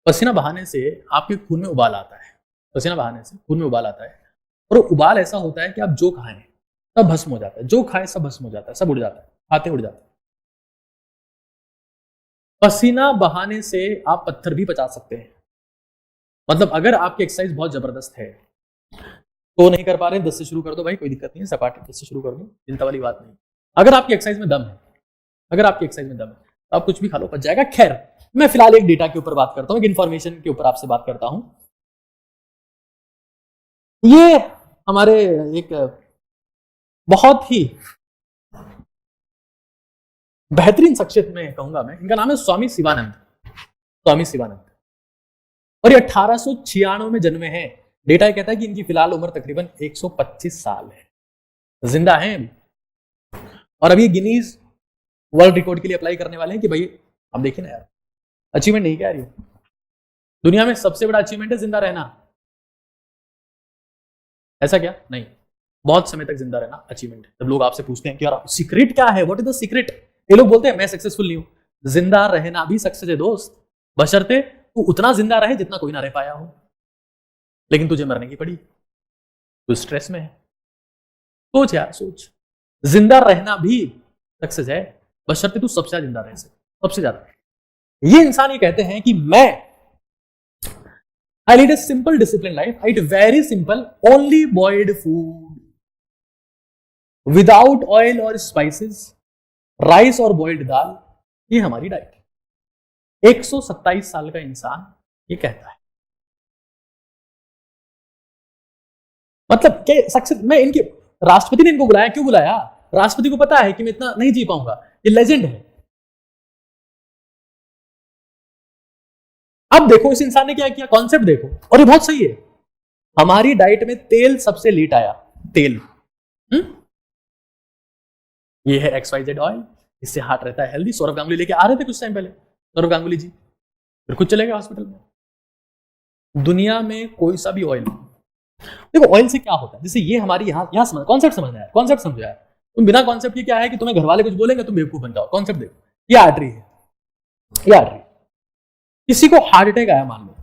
पसीना बहाने से आपके खून में उबाल आता है, पसीना बहाने से खून में उबाल आता है, और उबाल ऐसा होता है कि आप जो खाएं सब भस्म हो जाता है, जो खाएं सब भस्म हो जाता है, सब उड़ जाता है, खाते उड़ जाता है। पसीना बहाने से आप पत्थर भी पचा सकते हैं। मतलब अगर आपकी एक्सरसाइज बहुत जबरदस्त है तो नहीं कर पा रहे, 10 से शुरू कर दो भाई, कोई दिक्कत नहीं है, सपाटे 10 से शुरू कर दो, चिंता वाली बात नहीं। अगर आपकी एक्सरसाइज में दम है, अगर आपकी एक्सरसाइज में दम है तो आप कुछ भी खा लो, पच जाएगा। खैर मैं फिलहाल एक डेटा के ऊपर बात करता हूं, एक इंफॉर्मेशन के ऊपर आपसे बात करता हूं। ये हमारे एक बहुत ही बेहतरीन शख्सियत में कहूंगा मैं, इनका नाम है स्वामी शिवानंद, स्वामी शिवानंद। और ये 1896 में जन्मे हैं। डेटा कहता है कि इनकी फिलहाल उम्र तकरीबन 125 साल है, जिंदा हैं अभी। और अभी गिनीज वर्ल्ड रिकॉर्ड के लिए अप्लाई करने वाले हैं कि भाई अब देखिए ना यार, अचीवमेंट नहीं क्या रही, दुनिया में सबसे बड़ा अचीवमेंट है जिंदा रहना। ऐसा क्या नहीं, बहुत समय तक जिंदा रहना अचीवमेंट है। जब लोग आपसे पूछते हैं कि यार सीक्रेट क्या है, व्हाट इज द सीक्रेट, ये लोग बोलते हैं मैं सक्सेसफुल नहीं हूं। जिंदा रहना भी सक्सेस है दोस्त, बशर्ते तू उतना जिंदा रहे जितना कोई ना रह पाया हो, लेकिन तुझे मरने की पड़ी, तू स्ट्रेस में है। सोच यार सोच, जिंदा रहना भी सक्सेस है, बशर्ते तू सबसे ज्यादा जिंदा रह सके, सबसे ज्यादा। ये इंसान ये कहते हैं कि मैं I lead a simple disciplined life. I eat very simple, only boiled food, without oil or spices, rice और बॉइल्ड दाल, ये हमारी डाइट है। 127 साल का इंसान ये कहता है। मतलब क्या सक्सेस, मैं इनके राष्ट्रपति ने इनको बुलाया, क्यों बुलाया? राष्ट्रपति को पता है कि मैं इतना नहीं जी पाऊंगा, ये लेजेंड है। अब देखो इस इंसान ने क्या किया, कॉन्सेप्ट देखो, और ये बहुत सही है। हमारी डाइट में तेल सबसे लेट आया, तेल। ये है XYZ ऑयल, इससे हार्ट रहता है हेल्दी। सौरभ गांगुली लेके आ रहे थे कुछ टाइम पहले, सौरभ गांगुली जी, फिर खुद चले गए हॉस्पिटल में। दुनिया में कोई सा भी ऑयल, देखो ऑयल से क्या होता है, जैसे ये हमारी यहां समझ, कॉन्सेप्ट समझना है, कॉन्सेप्ट समझा है। तुम बिना कॉन्सेप्ट के क्या है कि तुम्हें घर वाले कुछ बोलेंगे तुम बेवकूफ बन जाओ। कॉन्सेप्ट देखो, ये आर्टरी है, ये आर्टरी। किसी को हार्ट अटैक आया, मान लो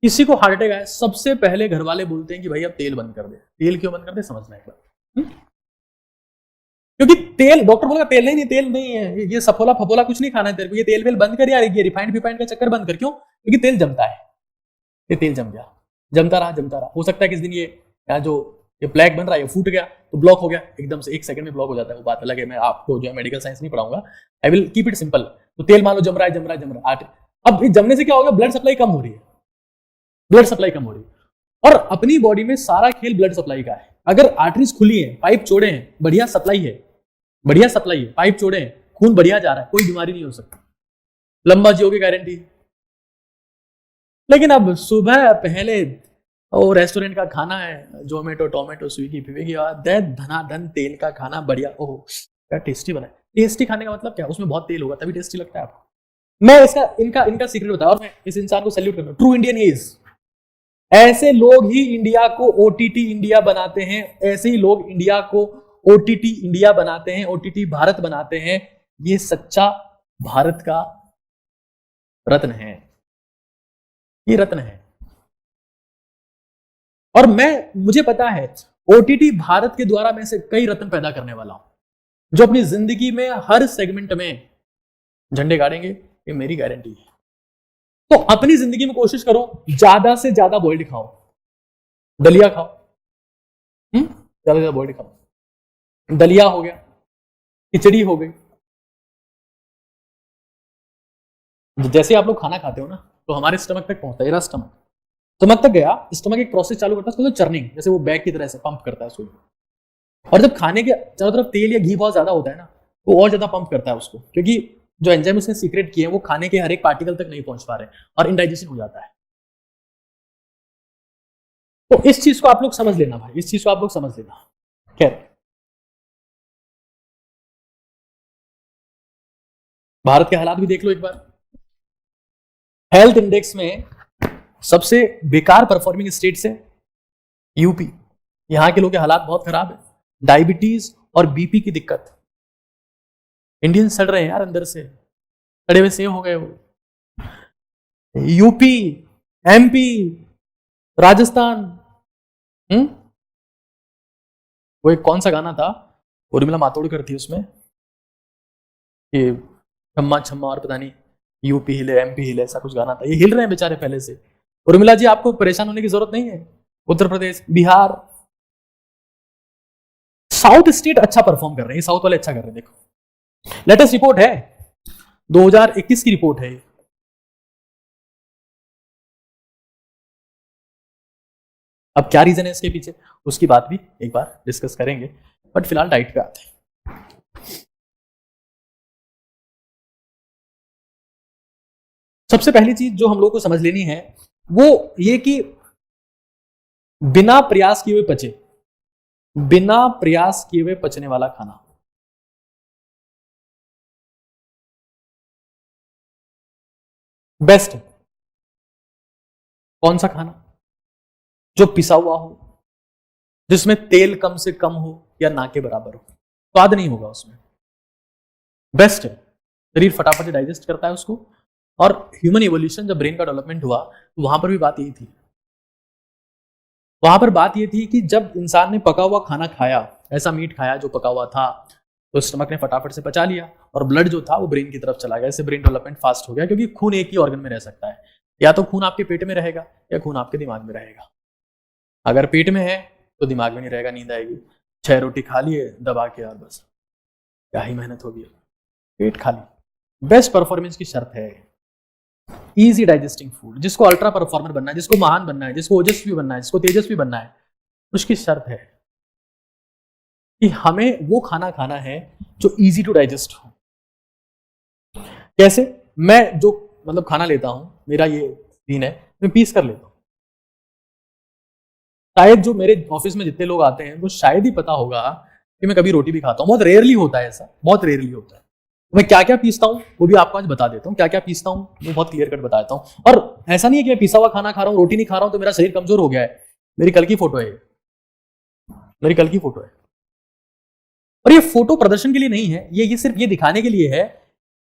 किसी को हार्ट अटैक आया, सबसे पहले घर वाले बोलते हैं कि भाई अब तेल बंद कर दे। तेल क्यों बंद कर दे, समझना एक बार। क्योंकि तेल, डॉक्टर बोलेगा तेल नहीं, तेल नहीं है, ये सफोला फफोला कुछ नहीं खाना है तेरे को, ये तेल वेल बंद कर यार, ये रिफाइंड फिफाइंड का चक्कर बंद कर। क्यों? क्योंकि तेल जमता है। ये तेल जम गया, जमता रहा। हो सकता है किस दिन ये जो ये प्लेग बन रहा है ये फूट गया, तो ब्लॉक हो गया एकदम से, 1 सेकंड में ब्लॉक हो जाता है। वो बात अलग है, मैं आपको जो है मेडिकल साइंस नहीं पढ़ाऊंगा, I will keep it simple. तो तेल मान लो जम रहा है। अब जमने से क्या होगा, ब्लड सप्लाई कम हो रही है, और अपनी बॉडी में सारा खेल ब्लड सप्लाई का है। अगर आर्टरीज खुली है, पाइप चौड़े हैं, बढ़िया सप्लाई है, पाइप चौड़े हैं, खून बढ़िया जा रहा है, कोई बीमारी नहीं हो सकती, लंबा जियो की गारंटी। लेकिन अब सुबह पहले और रेस्टोरेंट का खाना है, जोमेटो टोमेटो स्विगी फिवेगी, धनाधन तेल का खाना बढ़िया, ओह क्या टेस्टी बना है। टेस्टी खाने का मतलब क्या, उसमें बहुत तेल होगा तभी टेस्टी लगता है आपको। मैं इनका सीक्रेट बताया, और मैं इस इंसान को सैल्यूट करता हूं। ट्रू इंडियन इज, ऐसे लोग ही इंडिया को ओटीटी इंडिया बनाते हैं, ऐसे ही लोग इंडिया को ओटीटी इंडिया बनाते हैं, ओटीटी भारत बनाते हैं। ये सच्चा भारत का रत्न है, ये रत्न है। और मुझे पता है ओटीटी भारत के द्वारा मैं से कई रत्न पैदा करने वाला हूं, जो अपनी जिंदगी में हर सेगमेंट में झंडे गाड़ेंगे, ये मेरी गारंटी है। तो अपनी जिंदगी में कोशिश करो ज्यादा से ज्यादा बॉइल्ड खाओ, दलिया खाओ, ज्यादा से ज्यादा बॉइल्ड खाओ। दलिया हो गया, खिचड़ी हो गई। जैसे आप लोग खाना खाते हो ना, तो हमारे स्टमक तक पहुंचता है, स्टमक तक गया, स्टमक एक प्रोसेस चालू करता है, उसको चर्निंग, जैसे वो बैग की तरह से पंप करता है उसको। और जब खाने के चारों तरफ तेल या घी बहुत ज्यादा होता है ना, वो और ज्यादा पंप करता है उसको, क्योंकि जो एंजाइम उसने सीक्रेट किए हैं वो खाने के हर एक पार्टिकल तक नहीं पहुंच पा रहे और इंडाइजेशन हो जाता है। तो इस चीज को आप लोग समझ लेना भाई, इस चीज को आप लोग समझ लेना। खैर, भारत के हालात भी देख लो एक बार। हेल्थ इंडेक्स में सबसे बेकार परफॉर्मिंग स्टेट है यूपी। यहां के लोगों के हालात बहुत खराब है, डायबिटीज और बीपी की दिक्कत। इंडियन सड़ रहे हैं यार अंदर से, सड़े हुए सेव हो गए वो। यूपी, एमपी, राजस्थान, वो एक कौन सा गाना था, उर्मिला मातोड़कर थी उसमें, ये छम्मा छम्मा और पता नहीं यूपी हिले एमपी हिले, ऐसा कुछ गाना था। ये हिल रहे हैं बेचारे पहले से। उर्मिला जी आपको परेशान होने की जरूरत नहीं है। उत्तर प्रदेश, बिहार, साउथ स्टेट अच्छा परफॉर्म कर रहे हैं, साउथ वाले अच्छा कर रहे हैं। देखो लेटेस्ट रिपोर्ट है, 2021 की रिपोर्ट है। अब क्या रीजन है इसके पीछे, उसकी बात भी एक बार डिस्कस करेंगे, बट फिलहाल डाइट पे आते हैं। सबसे पहली चीज जो हम लोग को समझ लेनी है वो ये कि बिना प्रयास किए हुए पचे, बिना प्रयास किए हुए पचने वाला खाना। बेस्ट कौन सा खाना, जो पिसा हुआ हो, जिसमें तेल कम से कम हो या ना के बराबर हो, स्वाद नहीं होगा उसमें, बेस्ट है। शरीर फटाफट डाइजेस्ट करता है उसको। और ह्यूमन इवोल्यूशन, जब ब्रेन का डेवलपमेंट हुआ तो वहां पर भी बात यही थी, वहां पर बात यह थी कि जब इंसान ने पका हुआ खाना खाया, ऐसा मीट खाया जो पका हुआ था, तो स्टमक ने फटाफट से पचा लिया और ब्लड जो था वो ब्रेन की तरफ चला गया, इससे ब्रेन डेवलपमेंट फास्ट हो गया, क्योंकि खून एक ही ऑर्गन में रह सकता है, या तो खून आपके पेट में रहेगा या खून आपके दिमाग में रहेगा। अगर पेट में है तो दिमाग में नहीं रहेगा, नींद आएगी। 6 रोटी खा लिए दबा के और बस क्या ही मेहनत होगी, पेट खाली। बेस्ट परफॉर्मेंस की शर्त है इजी डाइजेस्टिंग फूड। जिसको अल्ट्रा परफॉर्मर बनना है, जिसको महान बनना है, जिसको ओजस्वी बनना है, जिसको तेजस्वी बनना है, उसकी शर्त है कि हमें वो खाना खाना है जो इजी टू डाइजेस्ट हो। कैसे? मैं जो मतलब खाना लेता हूं, मेरा ये सीन है, मैं पीस कर लेता हूं। शायद जो मेरे ऑफिस में जितने लोग आते हैं वो शायद ही पता होगा कि मैं कभी रोटी भी खाता हूं, बहुत रेयरली होता है ऐसा, बहुत रेयरली होता है। मैं क्या क्या पीसता हूं वो भी आपको आज बता देता हूं, क्या क्या पीसता हूं वो बहुत क्लियर कट बता देता हूं। और ऐसा नहीं है कि मैं पिसा हुआ खाना खा रहा हूं, रोटी नहीं खा रहा हूं तो मेरा शरीर कमजोर हो गया है। मेरी कल की फोटो है, मेरी कल की फोटो है। और ये फोटो प्रदर्शन के लिए नहीं है, ये सिर्फ ये दिखाने के लिए है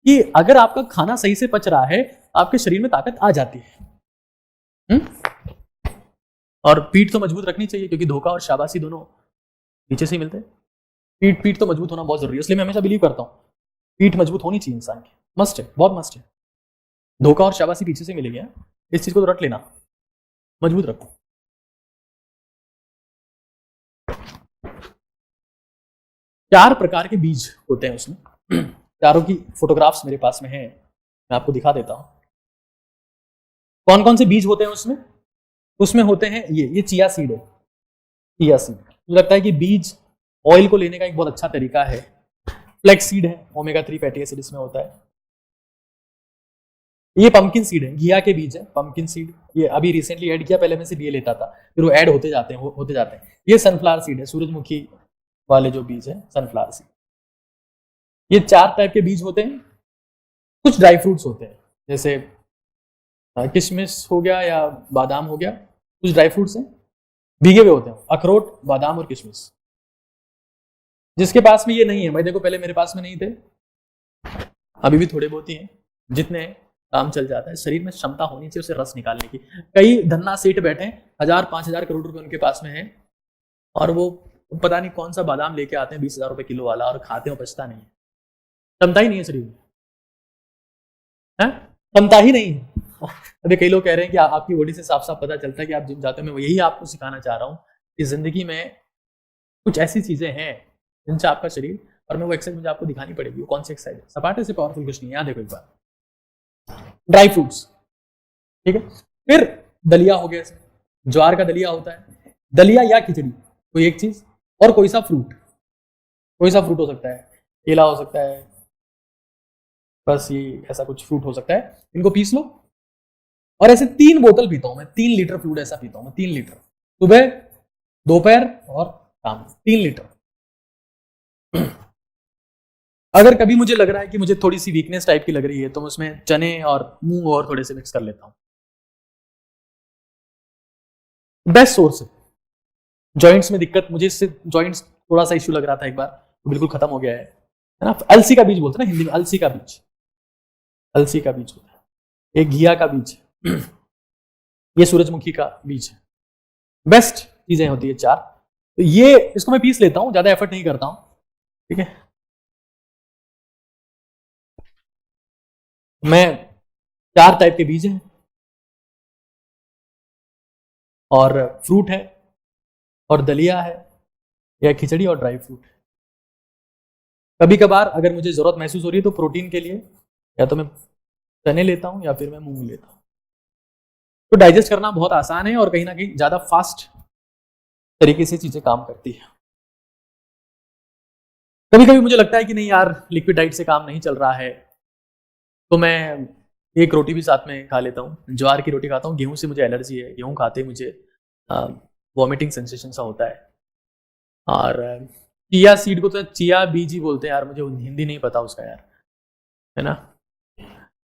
कि अगर आपका खाना सही से पच रहा है, आपके शरीर में ताकत आ जाती है। और पीठ तो मजबूत रखनी चाहिए, क्योंकि धोखा और शाबाशी दोनों पीछे से ही मिलते हैं। पीठ तो मजबूत होना बहुत जरूरी है, इसलिए मैं हमेशा बिलीव करता हूं पीठ मजबूत होनी चाहिए इंसान की, मस्ट है, बहुत मस्ट है। धोखा और शाबाशी पीछे से मिलेगी, इस चीज को तो रट लेना, मजबूत रखो। चार प्रकार के बीज होते हैं उसमें, चारों की फोटोग्राफ्स मेरे पास में है, मैं आपको दिखा देता हूं। कौन कौन से बीज होते हैं उसमें? उसमें होते हैं ये चिया सीड है। चिया सीड मुझे लगता है कि बीज ऑयल को लेने का एक बहुत अच्छा तरीका है। फ्लैक्स सीड है, ओमेगा 3 फैटी एसिड इसमें होता है। ये पंपकिन सीड है, घिया के बीज है, पंपकिन सीड, ये अभी रिसेंटली ऐड किया, पहले मैं सिर्फ ये लेता था, फिर वो ऐड होते जाते हैं, होते जाते हैं। ये सनफ्लावर सीड है, सूरजमुखी वाले जो बीज है, सनफ्लावर सीड। ये 4 टाइप के बीज होते हैं। कुछ ड्राई फ्रूट्स होते हैं, जैसे किशमिश हो गया या बादाम हो गया, कुछ ड्राई फ्रूट्स हैं भीगे हुए होते हैं, अखरोट, बादाम और किशमिश। जिसके पास में ये नहीं है, भाई देखो पहले मेरे पास में नहीं थे, अभी भी थोड़े बहुत ही हैं, जितने काम चल जाता है। शरीर में क्षमता होनी चाहिए उसे रस निकालने की। कई धन्ना सेठ बैठे, 1000-5000 करोड़ रुपए उनके पास में है, और वो पता नहीं कौन सा बादाम लेके आते हैं 20,000 रुपए किलो वाला, और खाते हो, बचता नहीं है, क्षमता ही नहीं है शरीर में, क्षमता ही नहीं है। अभी कई लोग कह रहे हैं कि आपकी बॉडी से साफ साफ पता चलता है कि आप जिम जाते हो। मैं यही आपको सिखाना चाह रहा हूँ कि जिंदगी में कुछ ऐसी चीजें हैं जिनसे आपका शरीर, और मैं वो एक्सरसाइज मुझे आपको दिखानी पड़ेगी। वो कौन सी एक्सरसाइज है? सपाटे से पावरफुल कुछ नहीं है, याद देखो एक बार। ड्राई फ्रूट्स, ठीक है। फिर दलिया हो गया, ज्वार का दलिया होता है, दलिया या खिचड़ी, कोई एक चीज, और कोई सा फ्रूट, कोई सा फ्रूट हो सकता है, केला हो सकता है, बस ये ऐसा कुछ फ्रूट हो सकता है। इनको पीस लो, और ऐसे 3 बोतल पीता हूं मैं, 3 लीटर फ्लूइड ऐसा पीता हूं मैं, 3 लीटर, सुबह, दोपहर और शाम, 3 लीटर। अगर कभी मुझे लग रहा है कि मुझे थोड़ी सी वीकनेस टाइप की लग रही है, तो मैं उसमें चने और मूंग और थोड़े से मिक्स कर लेता हूं। बेस्ट सोर्स है। जॉइंट्स में दिक्कत, मुझे इससे जॉइंट्स थोड़ा सा इश्यू लग रहा था एक बार, तो बिल्कुल खत्म हो गया है ना। अलसी का बीज बोलते हैं ना हिंदी में, अलसी का बीज, अलसी का बीज होता है। एक घिया का बीज, ये सूरजमुखी का बीज है। बेस्ट चीजें होती है 4। तो ये, इसको मैं पीस लेता हूं, ज्यादा एफर्ट नहीं करता हूं, ठीक है। मैं 4 टाइप के बीज हैं, और फ्रूट है, और दलिया है, या खिचड़ी और ड्राई फ्रूट है। कभी कभार अगर मुझे जरूरत महसूस हो रही है तो प्रोटीन के लिए या तो मैं चने लेता हूं या फिर मैं मूंग लेता हूं। तो डाइजेस्ट करना बहुत आसान है, और कहीं ना कहीं ज्यादा फास्ट तरीके से चीजें काम करती है। कभी कभी मुझे लगता है कि नहीं यार, लिक्विड डाइट से काम नहीं चल रहा है, तो मैं एक रोटी भी साथ में खा लेता हूँ। ज्वार की रोटी खाता हूँ, गेहूं से मुझे एलर्जी है, गेहूं खाते मुझे वॉमिटिंग सेंसेशन सा होता है। और चिया सीड को तो चिया बीज ही बोलते हैं यार, मुझे हिंदी नहीं पता उसका यार, है ना।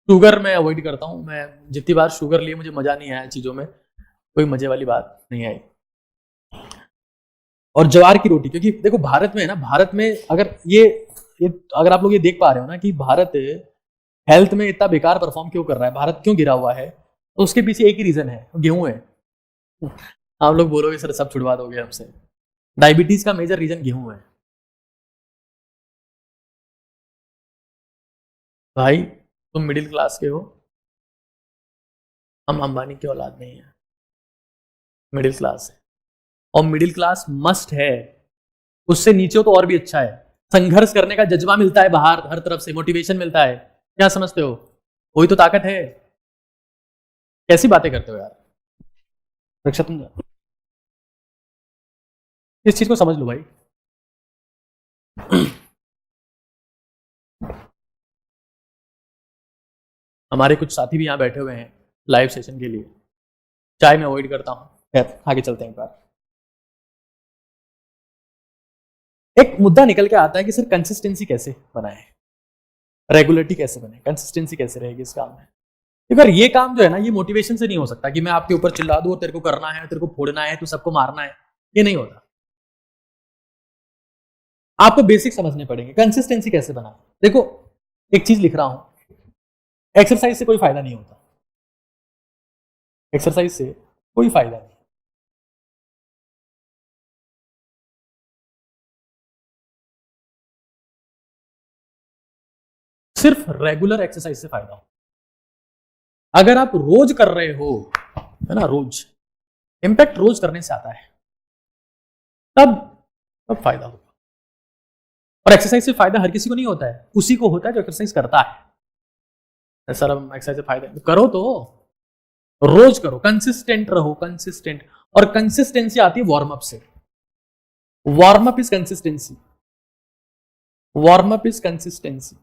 शुगर मैं अवॉइड करता हूँ, मैं जितनी बार शुगर लिए मुझे मजा नहीं आया चीजों में, कोई मजे वाली बात नहीं आई। और ज्वार की रोटी, क्योंकि देखो भारत में है ना, भारत में अगर ये अगर आप लोग ये देख पा रहे हो ना कि भारत हेल्थ में इतना बेकार परफॉर्म क्यों कर रहा है, भारत क्यों गिरा हुआ है, तो उसके पीछे एक ही रीजन है, गेहूं है। आप लोग बोलोगे सर सब छुड़वा दोगे हमसे, डायबिटीज का मेजर रीजन गेहूं है। भाई तुम मिडिल क्लास के हो, हम अंबानी की औलाद नहीं है, मिडिल क्लास है। और मिडिल क्लास मस्ट है, उससे नीचे हो तो और भी अच्छा है। संघर्ष करने का जज्बा मिलता है, बाहर हर तरफ से मोटिवेशन मिलता है। क्या समझते हो? वही तो ताकत है। कैसी बातें करते हो यार रक्षा, तुम इस चीज को समझ लो भाई। हमारे कुछ साथी भी यहाँ बैठे हुए हैं लाइव सेशन के लिए। चाय मैं अवॉइड करता हूँ, खैर आगे चलते हैं एक बार। एक मुद्दा निकल के आता है कि सर कंसिस्टेंसी कैसे बनाए, रेगुलरिटी कैसे बने, कंसिस्टेंसी कैसे रहेगी इस काम में। अगर ये काम जो है ना, ये मोटिवेशन से नहीं हो सकता कि मैं आपके ऊपर चिल्ला दूं और तेरे को करना है, तेरे को फोड़ना है, तू सबको मारना है, ये नहीं होता। आपको बेसिक समझने पड़ेंगे कंसिस्टेंसी कैसे बनाए। देखो एक चीज लिख रहा हूं, एक्सरसाइज से कोई फायदा नहीं होता, एक्सरसाइज से कोई फायदा नहीं। सिर्फ रेगुलर एक्सरसाइज से फायदा हो। अगर आप रोज कर रहे हो, है ना, रोज, इंपैक्ट रोज करने से आता है, तब तब फायदा होगा। और एक्सरसाइज से फायदा हर किसी को नहीं होता है, उसी को होता है जो एक्सरसाइज करता है। सर हम एक्सरसाइज से फायदा करो तो रोज करो, कंसिस्टेंट रहो, कंसिस्टेंट। और कंसिस्टेंसी आती है वार्म अप से। Warm up is consistency, warm up is consistency.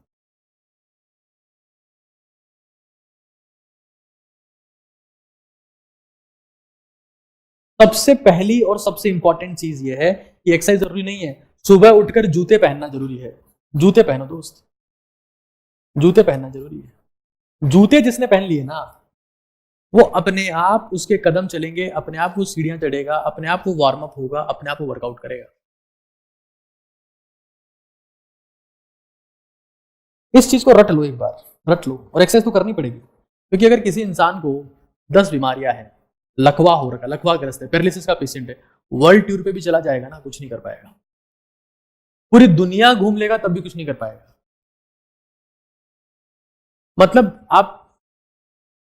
सबसे पहली और सबसे इंपॉर्टेंट चीज यह है कि एक्सरसाइज जरूरी नहीं है, सुबह उठकर जूते पहनना जरूरी है। जूते पहनो दोस्त, जूते पहनना जरूरी है। जूते जिसने पहन लिए ना, वो अपने आप उसके कदम चलेंगे, अपने आप वो सीढ़ियां चढ़ेगा, अपने आप वो वार्म अप होगा, अपने आप वो वर्कआउट करेगा। इस चीज को रट लो, एक बार रट लो। और एक्सरसाइज तो करनी पड़ेगी, क्योंकि अगर किसी इंसान को 10 बीमारियां हैं, लकवा हो रखा, लकवा ग्रस्त है, पैरालिसिस का पेशेंट है, वर्ल्ड टूर पे भी चला जाएगा ना, कुछ नहीं कर पाएगा। पूरी दुनिया घूम लेगा तब भी कुछ नहीं कर पाएगा। मतलब आप,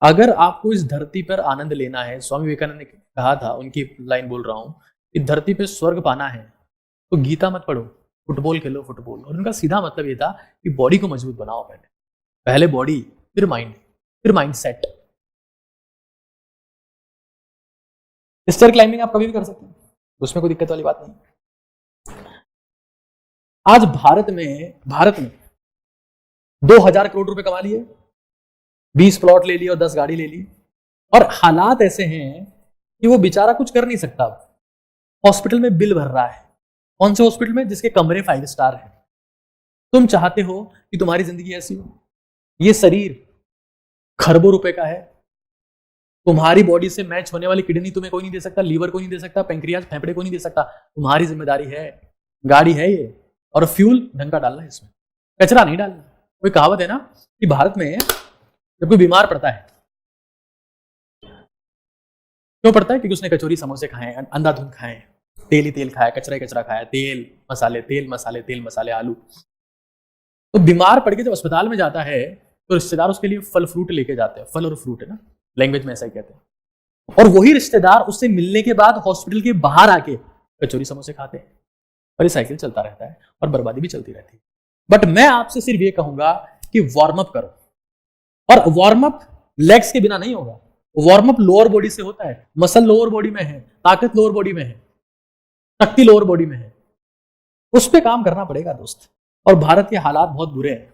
अगर आपको इस धरती पर आनंद लेना है, स्वामी विवेकानंद ने कहा था, उनकी लाइन बोल रहा हूं, कि धरती पे स्वर्ग पाना है तो गीता मत पढ़ो, फुटबॉल खेलो फुटबॉल। और उनका सीधा मतलब ये था कि बॉडी को मजबूत बनाओ, पहले पहले बॉडी, फिर माइंड, फिर माइंड सेट। स्टेयर क्लाइंबिंग आप कभी भी कर सकते हैं, उसमें कोई दिक्कत वाली बात नहीं। आज भारत में 2000 करोड़ रुपए कमा लिए, 20 प्लॉट ले लिए और 10 गाड़ी ले ली। और हालात ऐसे हैं कि वो बेचारा कुछ कर नहीं सकता। हॉस्पिटल में बिल भर रहा है, कौन से हॉस्पिटल में? जिसके कमरे 5 स्टार है। तुम चाहते हो कि तुम्हारी जिंदगी ऐसी हो? ये शरीर खरबों रुपए का है, तुम्हारी बॉडी से मैच होने वाली किडनी तुम्हें कोई नहीं दे सकता, लीवर को नहीं दे सकता, पेंक्रियाज फेफड़े को नहीं दे सकता। तुम्हारी जिम्मेदारी है, गाड़ी है ये, और फ्यूल ढंग का डालना है, इसमें कचरा नहीं डालना। कोई कहावत है ना कि भारत में जब कोई बीमार पड़ता है, क्यों पड़ता है? क्योंकि उसने कचौरी समोसे खाए, अंधाधुंध खाए, तेल ही तेल खाया, कचरा ही कचरा खाया, तेल मसाले, तेल मसाले, तेल मसाले, आलू। तो बीमार पड़ के जब अस्पताल में जाता है तो रिश्तेदार उसके लिए फल फ्रूट लेके जाते हैं। फल और फ्रूट है ना, लैंग्वेज में ऐसा ही कहते हैं। और वही रिश्तेदार उससे मिलने के बाद हॉस्पिटल के बाहर आके कचौरी समोसे खाते हैं। और ये साइकिल चलता रहता है और बर्बादी भी चलती रहती है। बट मैं आपसे सिर्फ ये कहूंगा कि वार्म अप करो। और वार्म अप लेग्स के बिना नहीं होगा, वार्म अप लोअर बॉडी से होता है। मसल लोअर बॉडी में है, ताकत लोअर बॉडी में है, शक्ति लोअर बॉडी में है। उस पर काम करना पड़ेगा दोस्त। और भारत के हालात बहुत बुरे हैं।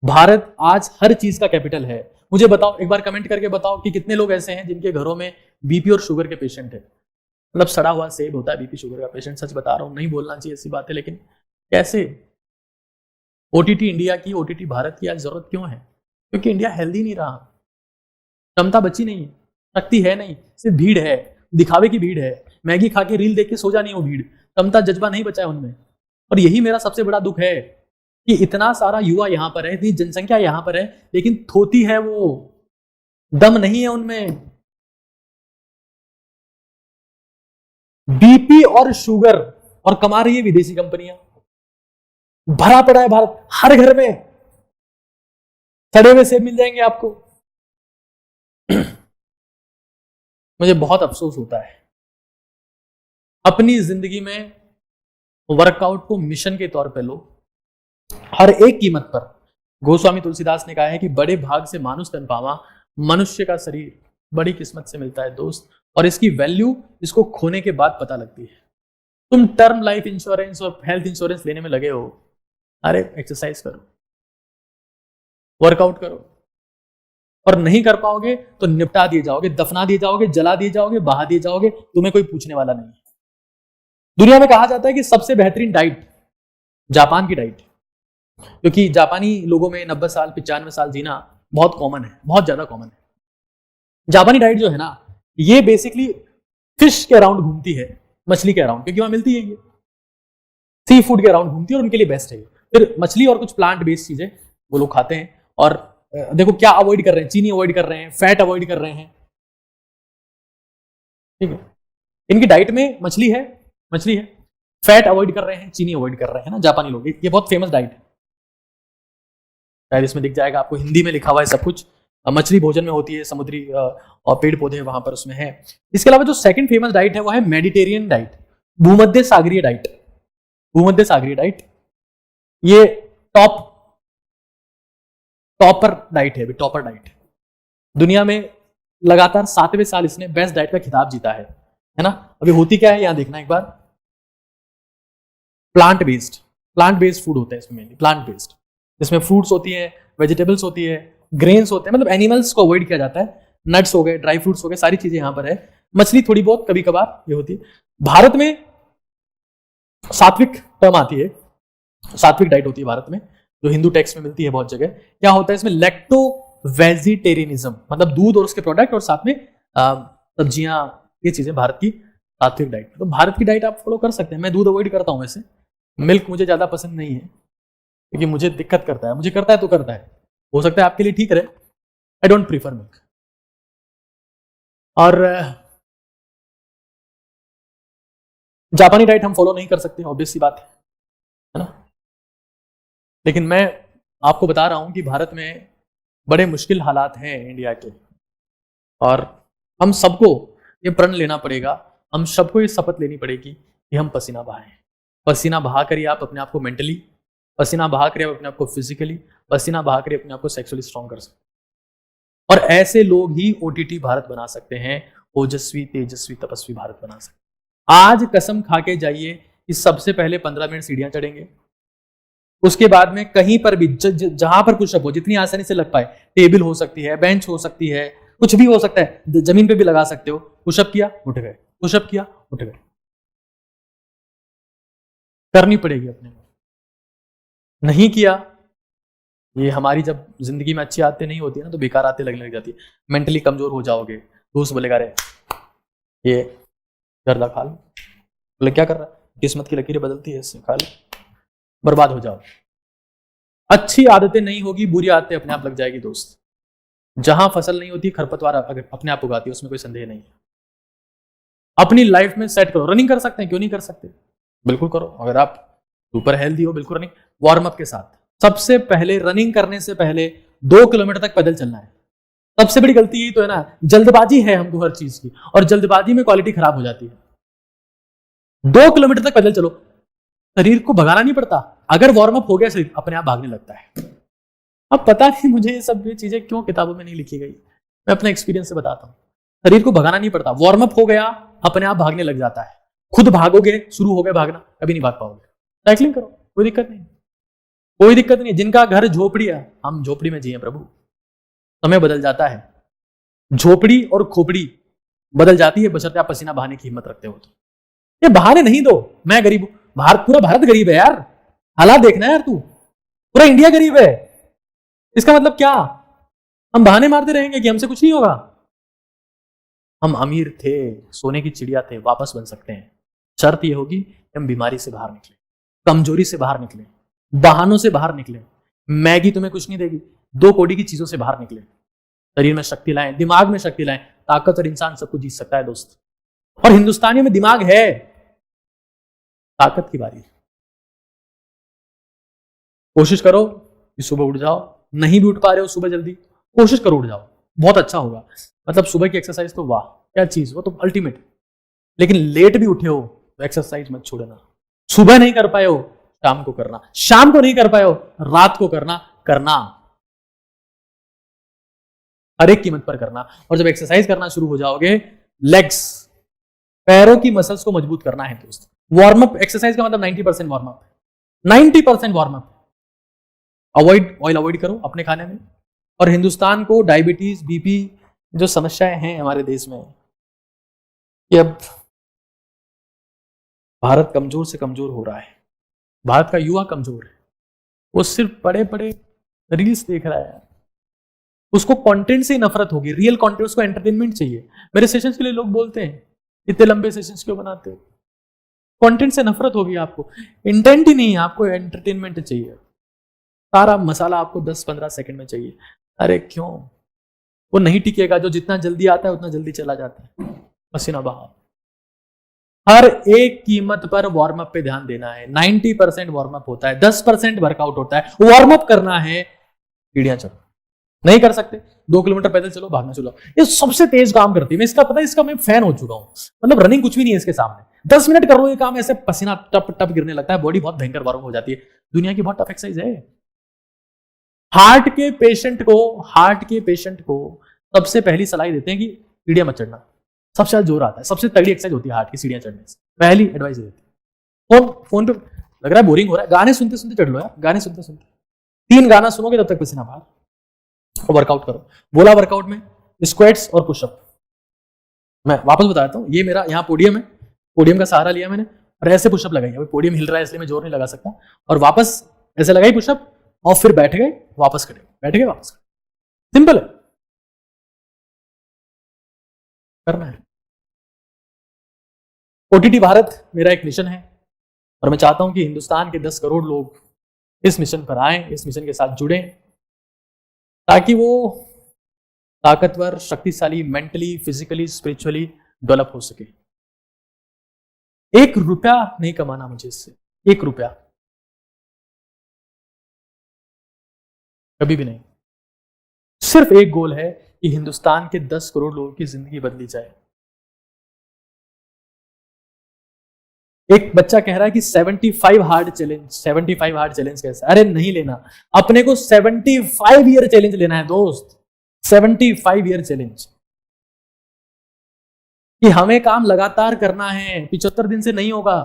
भारत आज हर चीज का कैपिटल है। मुझे बताओ, एक बार कमेंट करके बताओ कि कितने लोग ऐसे हैं जिनके घरों में बीपी और शुगर के पेशेंट है। मतलब सड़ा हुआ सेब होता है बीपी शुगर का पेशेंट। सच बता रहा हूं, नहीं बोलना चाहिए ऐसी बातें, लेकिन कैसे? ओटीटी इंडिया की, ओटीटी भारत की आज जरूरत क्यों है? क्योंकि इंडिया हेल्दी नहीं रहा, क्षमता बची नहीं है, शक्ति है नहीं, सिर्फ भीड़ है, दिखावे की भीड़ है। मैगी खा के रील देख के सो जानी वो भीड़, क्षमता जज्बा नहीं बचा है उनमें। और यही मेरा सबसे बड़ा दुख है कि इतना सारा युवा यहां पर है, इतनी जनसंख्या यहां पर है, लेकिन थोती है वो, दम नहीं है उनमें। बीपी और शुगर, और कमा रही है विदेशी कंपनियां। भरा पड़ा है भारत हर घर में। सड़े हुए सेब मिल जाएंगे आपको। मुझे बहुत अफसोस होता है, अपनी जिंदगी में वर्कआउट को मिशन के तौर पे लो, हर एक कीमत पर। गोस्वामी तुलसीदास ने कहा है कि बड़े भाग से मानुष तन पावा, मनुष्य का शरीर बड़ी किस्मत से मिलता है दोस्त, और इसकी वैल्यू इसको खोने के बाद पता लगती है। तुम टर्म लाइफ इंश्योरेंस और हेल्थ इंश्योरेंस लेने में लगे हो, अरे एक्सरसाइज करो, वर्कआउट करो, और नहीं कर पाओगे तो निपटा दिए जाओगे, दफना दिए जाओगे, जला दिए जाओगे, बहा दिए जाओगे, तुम्हें कोई पूछने वाला नहीं है। दुनिया में कहा जाता है कि सबसे बेहतरीन डाइट जापान की डाइट, क्योंकि जापानी लोगों में 90 साल 95 साल जीना बहुत कॉमन है, बहुत ज्यादा कॉमन है। जापानी डाइट जो है ना, ये बेसिकली फिश के अराउंड घूमती है, मछली के अराउंड, क्योंकि वहां मिलती है, ये सी फूड के अराउंड घूमती है और उनके लिए बेस्ट है। फिर मछली और कुछ प्लांट बेस्ड चीजें वो लोग खाते हैं। और देखो क्या अवॉइड कर रहे हैं, चीनी अवॉइड कर रहे हैं, फैट अवॉइड कर रहे हैं, ठीक है। इनकी डाइट में मछली है, फैट अवॉइड कर रहे हैं, चीनी अवॉइड कर रहे हैं ना जापानी लोग। ये बहुत फेमस डाइट है, शायद इसमें दिख जाएगा आपको, हिंदी में लिखा हुआ है सब कुछ। मछली भोजन में होती है, समुद्री और पेड़ पौधे वहां पर उसमें है। इसके अलावा जो सेकंड फेमस डाइट है वो है मेडिटेरियन डाइट, भूमध्य सागरीय डाइट। भूमध्य सागरीय डाइट ये टॉपर डाइट है, टॉपर डाइट। दुनिया में लगातार 7वें साल इसने बेस्ट डाइट का खिताब जीता है ना। अभी होती क्या है यहां देखना एक बार, प्लांट बेस्ड फूड होता है इसमें, मेनली प्लांट बेस्ड, जिसमें फ्रूट्स होती है, वेजिटेबल्स होती है, ग्रेन्स होते हैं, मतलब एनिमल्स को अवॉइड किया जाता है, नट्स हो गए, ड्राई फ्रूट्स हो गए, सारी चीजें यहां पर है। मछली थोड़ी बहुत कभी कभार ये होती है। भारत में सात्विक टर्म आती है, सात्विक डाइट होती है भारत में, जो हिंदू टेक्स्ट में मिलती है बहुत जगह। क्या होता है इसमें, लैक्टो वेजिटेरियनिज्म, मतलब दूध और उसके प्रोडक्ट और साथ में सब्जियां, ये चीजें भारत की सात्विक डाइट। तो भारत की डाइट आप फॉलो कर सकते हैं। मैं दूध अवॉइड करता हूं, वैसे मिल्क मुझे ज्यादा पसंद नहीं है, क्योंकि मुझे दिक्कत करता है, मुझे करता है तो करता है, हो सकता है आपके लिए ठीक रहे। I don't prefer milk. और जापानी डाइट हम फॉलो नहीं कर सकते, ऑब्वियस सी बात है ना। लेकिन मैं आपको बता रहा हूं कि भारत में बड़े मुश्किल हालात हैं इंडिया के, और हम सबको ये प्रण लेना पड़ेगा, हम सबको ये शपथ लेनी पड़ेगी कि हम पसीना बहाएं। पसीना बहा कर ही आप अपने आप को मेंटली, पसीना बहा कर आप अपने आप को फिजिकली, पसीना बहा कर अपने आप को सेक्सुअली स्ट्रॉन्ग कर सकते हैं। और ऐसे लोग ही ओटीटी भारत बना सकते हैं, ओजस्वी तेजस्वी तपस्वी भारत बना सकते हैं। आज कसम खा के जाइए कि सबसे पहले 15 मिनट सीढ़ियां चढ़ेंगे, उसके बाद में कहीं पर भी जहां पर पुशअप हो, जितनी आसानी से लग पाए, टेबल हो सकती है, बेंच हो सकती है, कुछ भी हो सकता है, जमीन पे भी लगा सकते हो। पुशअप किया उठ गए, पुशअप किया उठ गए, करनी पड़ेगी अपने को। नहीं किया, ये हमारी जब जिंदगी में अच्छी आदतें नहीं होती है ना, तो बेकार आते लगने लग जाती है, मेंटली कमजोर हो जाओगे। दोस्त बोलेगा रे ये गर्दा खा लो, बोले क्या कर रहा है, किस्मत की लकीरें बदलती है इससे, खा लो, बर्बाद हो जाओ। अच्छी आदतें नहीं होगी, बुरी आदतें अपने आप लग जाएगी दोस्त। जहां फसल नहीं होती खरपतवार अगर अपने आप उगाती है, उसमें कोई संदेह नहीं है। अपनी लाइफ में सेट करो। रनिंग कर सकते हैं, क्यों नहीं कर सकते, बिल्कुल करो। अगर आप सुपर हेल्दी हो, बिल्कुल रनिंग, वार्म अप के साथ। सबसे पहले रनिंग करने से पहले 2 किलोमीटर तक पैदल चलना है। सबसे बड़ी गलती यही तो है ना, जल्दबाजी है हमको हर चीज की, और जल्दबाजी में क्वालिटी खराब हो जाती है। 2 किलोमीटर तक पैदल चलो, शरीर को भगाना नहीं पड़ता। अगर वार्म अप हो गया शरीर अपने आप भागने लगता है। अब पता नहीं मुझे ये सब चीजें क्यों किताबों में नहीं लिखी गई, मैं अपने एक्सपीरियंस से बताता हूँ। शरीर को भगाना नहीं पड़ता, वार्म अप हो गया अपने आप भागने लग जाता है। खुद भागोगे, शुरू हो गए भागना, कभी नहीं भाग पाओगे। साइकिलिंग करो, कोई दिक्कत नहीं, कोई दिक्कत नहीं। जिनका घर झोपड़ी है, हम झोपड़ी में जिए प्रभु, समय बदल जाता है, झोपड़ी और खोपड़ी बदल जाती है, बशर्ते आप पसीना बहाने की हिम्मत रखते हो तो। ये बहाने नहीं दो, मैं गरीब हूं, पूरा भारत गरीब है यार, हालात देखना है यार, तू पूरा इंडिया गरीब है, इसका मतलब क्या? हम बहाने मारते रहेंगे कि हमसे कुछ नहीं होगा? हम अमीर थे, सोने की चिड़िया थे, वापस बन सकते हैं। शर्त यह होगी कि हम बीमारी से बाहर निकले, कमजोरी से बाहर निकले, बहानों से बाहर निकले। मैगी तुम्हें कुछ नहीं देगी, 2 कौड़ी की चीजों से बाहर निकले, शरीर में शक्ति लाएं, दिमाग में शक्ति लाएं। ताकतवर इंसान सब कुछ जीत सकता है दोस्त, और हिंदुस्तानियों में दिमाग है। ताकत की बारी है। कोशिश करो कि सुबह उठ जाओ, नहीं भी उठ पा रहे हो सुबह जल्दी, कोशिश करो उठ जाओ, बहुत अच्छा होगा। मतलब सुबह की एक्सरसाइज तो वाह क्या चीज, वो तो अल्टीमेट। लेकिन लेट भी उठे हो तो एक्सरसाइज मत छोड़ना। सुबह नहीं कर पाए हो शाम को करना, शाम को नहीं कर पाए हो रात को करना हर एक कीमत पर करना। और जब एक्सरसाइज करना शुरू हो जाओगे, लेग्स पैरों की मसल्स को मजबूत करना है दोस्त। वार्म अप एक्सरसाइज का मतलब 90% warm up, 90% warm up. Oil avoid करो अपने खाने में। और हिंदुस्तान को डायबिटीज, बीपी जो समस्याएं हैं हमारे देश में, कि अब भारत कमजोर से कमजोर हो रहा है। भारत का युवा कमजोर है, वो सिर्फ बड़े बड़े रील्स देख रहा है, उसको कंटेंट से नफरत होगी, रियल कंटेंट, उसको एंटरटेनमेंट चाहिए। मेरे सेशंस के लिए लोग बोलते हैं इतने लंबे सेशंस क्यों बनाते हो, कंटेंट से नफरत होगी आपको, इंटेंट ही नहीं है, आपको एंटरटेनमेंट चाहिए। सारा मसाला आपको 10-15 सेकंड में चाहिए। अरे क्यों, वो नहीं टिकेगा। जो जितना जल्दी आता है उतना जल्दी चला जाता है। पसीना बहाओ, हर एक कीमत पर वार्म अप पे ध्यान देना है। 90% वार्म अप होता है, 10% वर्कआउट होता है। वार्म अप करना है, सीढ़ियां चढ़ो। नहीं कर सकते 2 किलोमीटर पैदल चलो, भागना चलो, ये सबसे तेज काम करती है। मैं इसका पता है, इसका मैं फैन हो चुका हूं। मतलब रनिंग कुछ भी नहीं है इसके सामने। 10 मिनट कर लो ये काम, ऐसे पसीना टप टप गिरने लगता है, बॉडी बहुत भयंकर वार्म हो जाती है। दुनिया की बहुत टफ एक्सरसाइज है। हार्ट के पेशेंट को सबसे पहली सलाह देते हैं कि सीढ़ियां मत चढ़ना। सबसे ज्यादा जोर आता है, सबसे तगड़ी एक्सरसाइज होती है हार्ट की सीढ़ियां चढ़ने से। पहली एडवाइस देते हैं। फोन पे लग रहा है बोरिंग हो रहा है, गाने सुनते सुनते चढ़ लो यार, गाने सुनते सुनते 3 गाना सुनोगे तब तक पसीना बाहर। और वर्कआउट करो। बोला वर्कआउट में स्क्वाट्स और पुशअप। मैं वापस बताता हूँ, ये मेरा यहाँ पोडियम है, पोडियम का सहारा लिया मैंने और ऐसे पुशअप लगाई। अभी पोडियम हिल रहा है इसलिए मैं जोर नहीं लगा सकता। और वापस ऐसे लगाई पुशअप और फिर बैठ गए, वापस खड़े, बैठ गए, वापस खड़े। सिंपल है, करना है। ओटीटी भारत मेरा एक मिशन है और मैं चाहता हूं कि हिंदुस्तान के 10 करोड़ लोग इस मिशन पर आए, इस मिशन के साथ जुड़े, ताकि वो ताकतवर, शक्तिशाली, मेंटली, फिजिकली, स्पिरिचुअली डेवलप हो सके। 1 रुपया नहीं कमाना मुझे इससे, 1 रुपया कभी भी नहीं। सिर्फ एक गोल है कि हिंदुस्तान के 10 करोड़ लोगों की जिंदगी बदली जाए। एक बच्चा कह रहा है कि 75 हार्ड चैलेंज, 75 हार्ड चैलेंज कैसा? अरे नहीं लेना, अपने को 75 ईयर चैलेंज लेना है दोस्त। 75 ईयर चैलेंज कि हमें काम लगातार करना है, 75 दिन से नहीं होगा।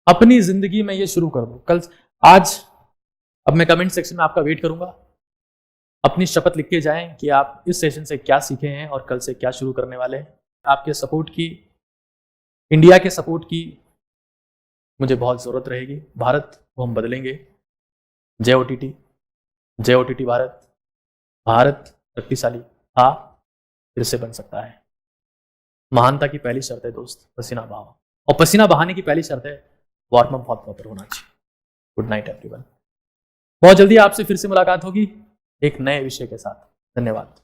अपनी जिंदगी में ये शुरू कर दो कल, आज। अब मैं कमेंट सेक्शन में आपका वेट करूंगा। अपनी शपथ लिख के जाएं कि आप इस सेशन से क्या सीखे हैं और कल से क्या शुरू करने वाले हैं। आपके सपोर्ट की, इंडिया के सपोर्ट की मुझे बहुत जरूरत रहेगी। भारत को हम बदलेंगे। जय ओटीटी, जय ओटीटी भारत। भारत शक्तिशाली था, फिर से बन सकता है। महानता की पहली शर्त है दोस्त पसीना बहाओ, और पसीना बहाने की पहली शर्त है वार्म अप बहुत प्रॉपर होना चाहिए। Good night everyone. बहुत जल्दी आपसे फिर से मुलाकात होगी एक नए विषय के साथ। धन्यवाद।